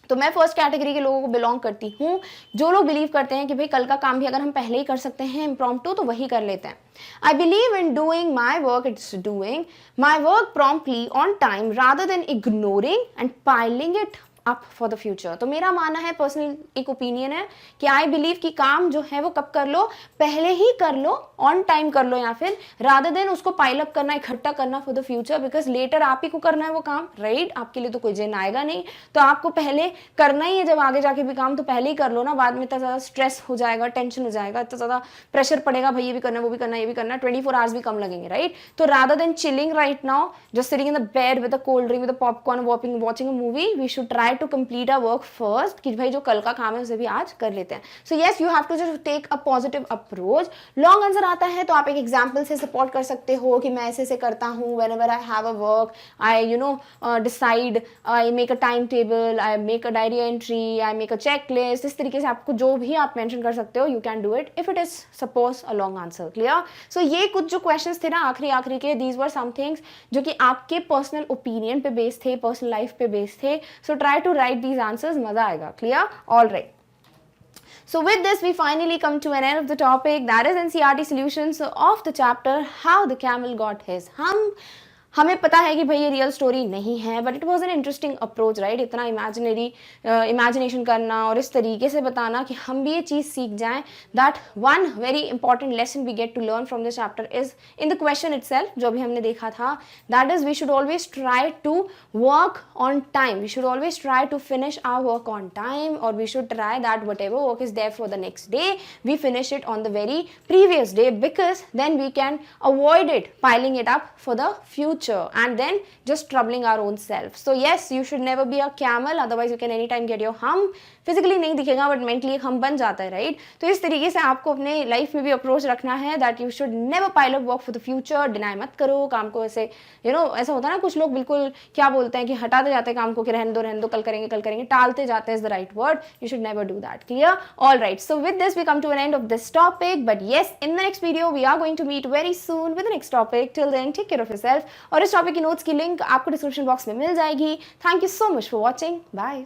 तो मैं फर्स्ट कैटेगरी के लोगों को बिलोंग करती हूँ, जो लोग बिलीव करते हैं कि भाई कल का काम भी अगर हम पहले ही कर सकते हैं इम्प्रॉम्प्टू तो वही कर लेते हैं. I believe in doing my work, it's doing my work promptly on time rather than ignoring and piling it up for the future. तो मेरा मानना है, पर्सनल एक ओपिनियन है कि आई बिलीव कि काम जो है वो कब कर लो, पहले ही कर लो, ऑन टाइम कर लो, या फिर रादर देन उसको पाइल अप करना, इकट्ठा करना for the future, because later आप ही को करना है वो काम, राइट? आपके लिए तो कोई जिन आएगा नहीं, तो आपको पहले करना ही है. जब आगे जाके भी काम तो पहले ही कर लो ना, बाद में इतना ज़्यादा स्ट्रेस हो जाएगा, टेंशन हो जाएगा, इतना ज़्यादा प्रेशर पड़ेगा, भाई ये भी करना, वो भी करना, ये भी करना, 24 आवर्स भी कम लगेंगे, राइट? तो rather than chilling right now, just sitting in the bed with a cold drink, with a popcorn, watching a movie, we should try to complete our work first, कि भाई जो कल का काम है उसे भी आज कर लेते हैं. So yes, you have to just take a positive approach. Long answer आता है तो आप एक एग्जांपल से सपोर्ट कर सकते हो कि मैं ऐसे ऐसे करता हूँ. Whenever I have a work, I decide, I make a time table, I make a diary entry, I make a check list. इस तरीके से आपको जो भी आप मेंशन कर सकते हो, you can do it if it is suppose a long answer. Clear? So ये कुछ जो क्वेश्चंस थे ना आखिरी के, दीज वर सम थिंग्स जो कि आपके पर्सनल ओपिनियन पे बेस्ड थे, पर्सनल लाइफ पे बेस्ड थे. So try to write these answers, मजा आएगा. Clear? All right. So with this, we finally come to an end of the topic, that is NCERT solutions of the chapter How the Camel Got His. हमें पता है कि भाई ये real story नहीं है, but it was an interesting approach, right? इतना imagination करना और इस तरीके से बताना कि हम भी ये चीज़ सीख जाएं. That one very important lesson we get to learn from this chapter is in the question itself, जो भी हमने देखा था. That is we should always try to work on time, we should always try to finish our work on time, और we should try that whatever work is there for the next day, we finish it on the very previous day, because then we can avoid it piling it up for the future and then just troubling our own self. So yes, you should never be a camel, otherwise you can anytime get your hump. Physically नहीं दिखेगा but mentally एक हम बन जाता है, right? तो इस तरीके से आपको अपने लाइफ में भी अप्रोच रखना है that you should never pile up work for the future. Deny मत करो काम को. ऐसे ऐसा होता है ना, कुछ लोग बिल्कुल क्या बोलते हैं कि हटाते जाते हैं काम को कि रहने दो, कल करेंगे, टालते जाते हैं, is the right word. You should never do that. Clear? All right. So with this we come to an end of this topic, but yes, in the next video we are going to meet very soon with the next topic. Till then take care of yourself. और इस topic की notes की link आपको description box में मिल जाएगी. Thank you so much for watching. Bye.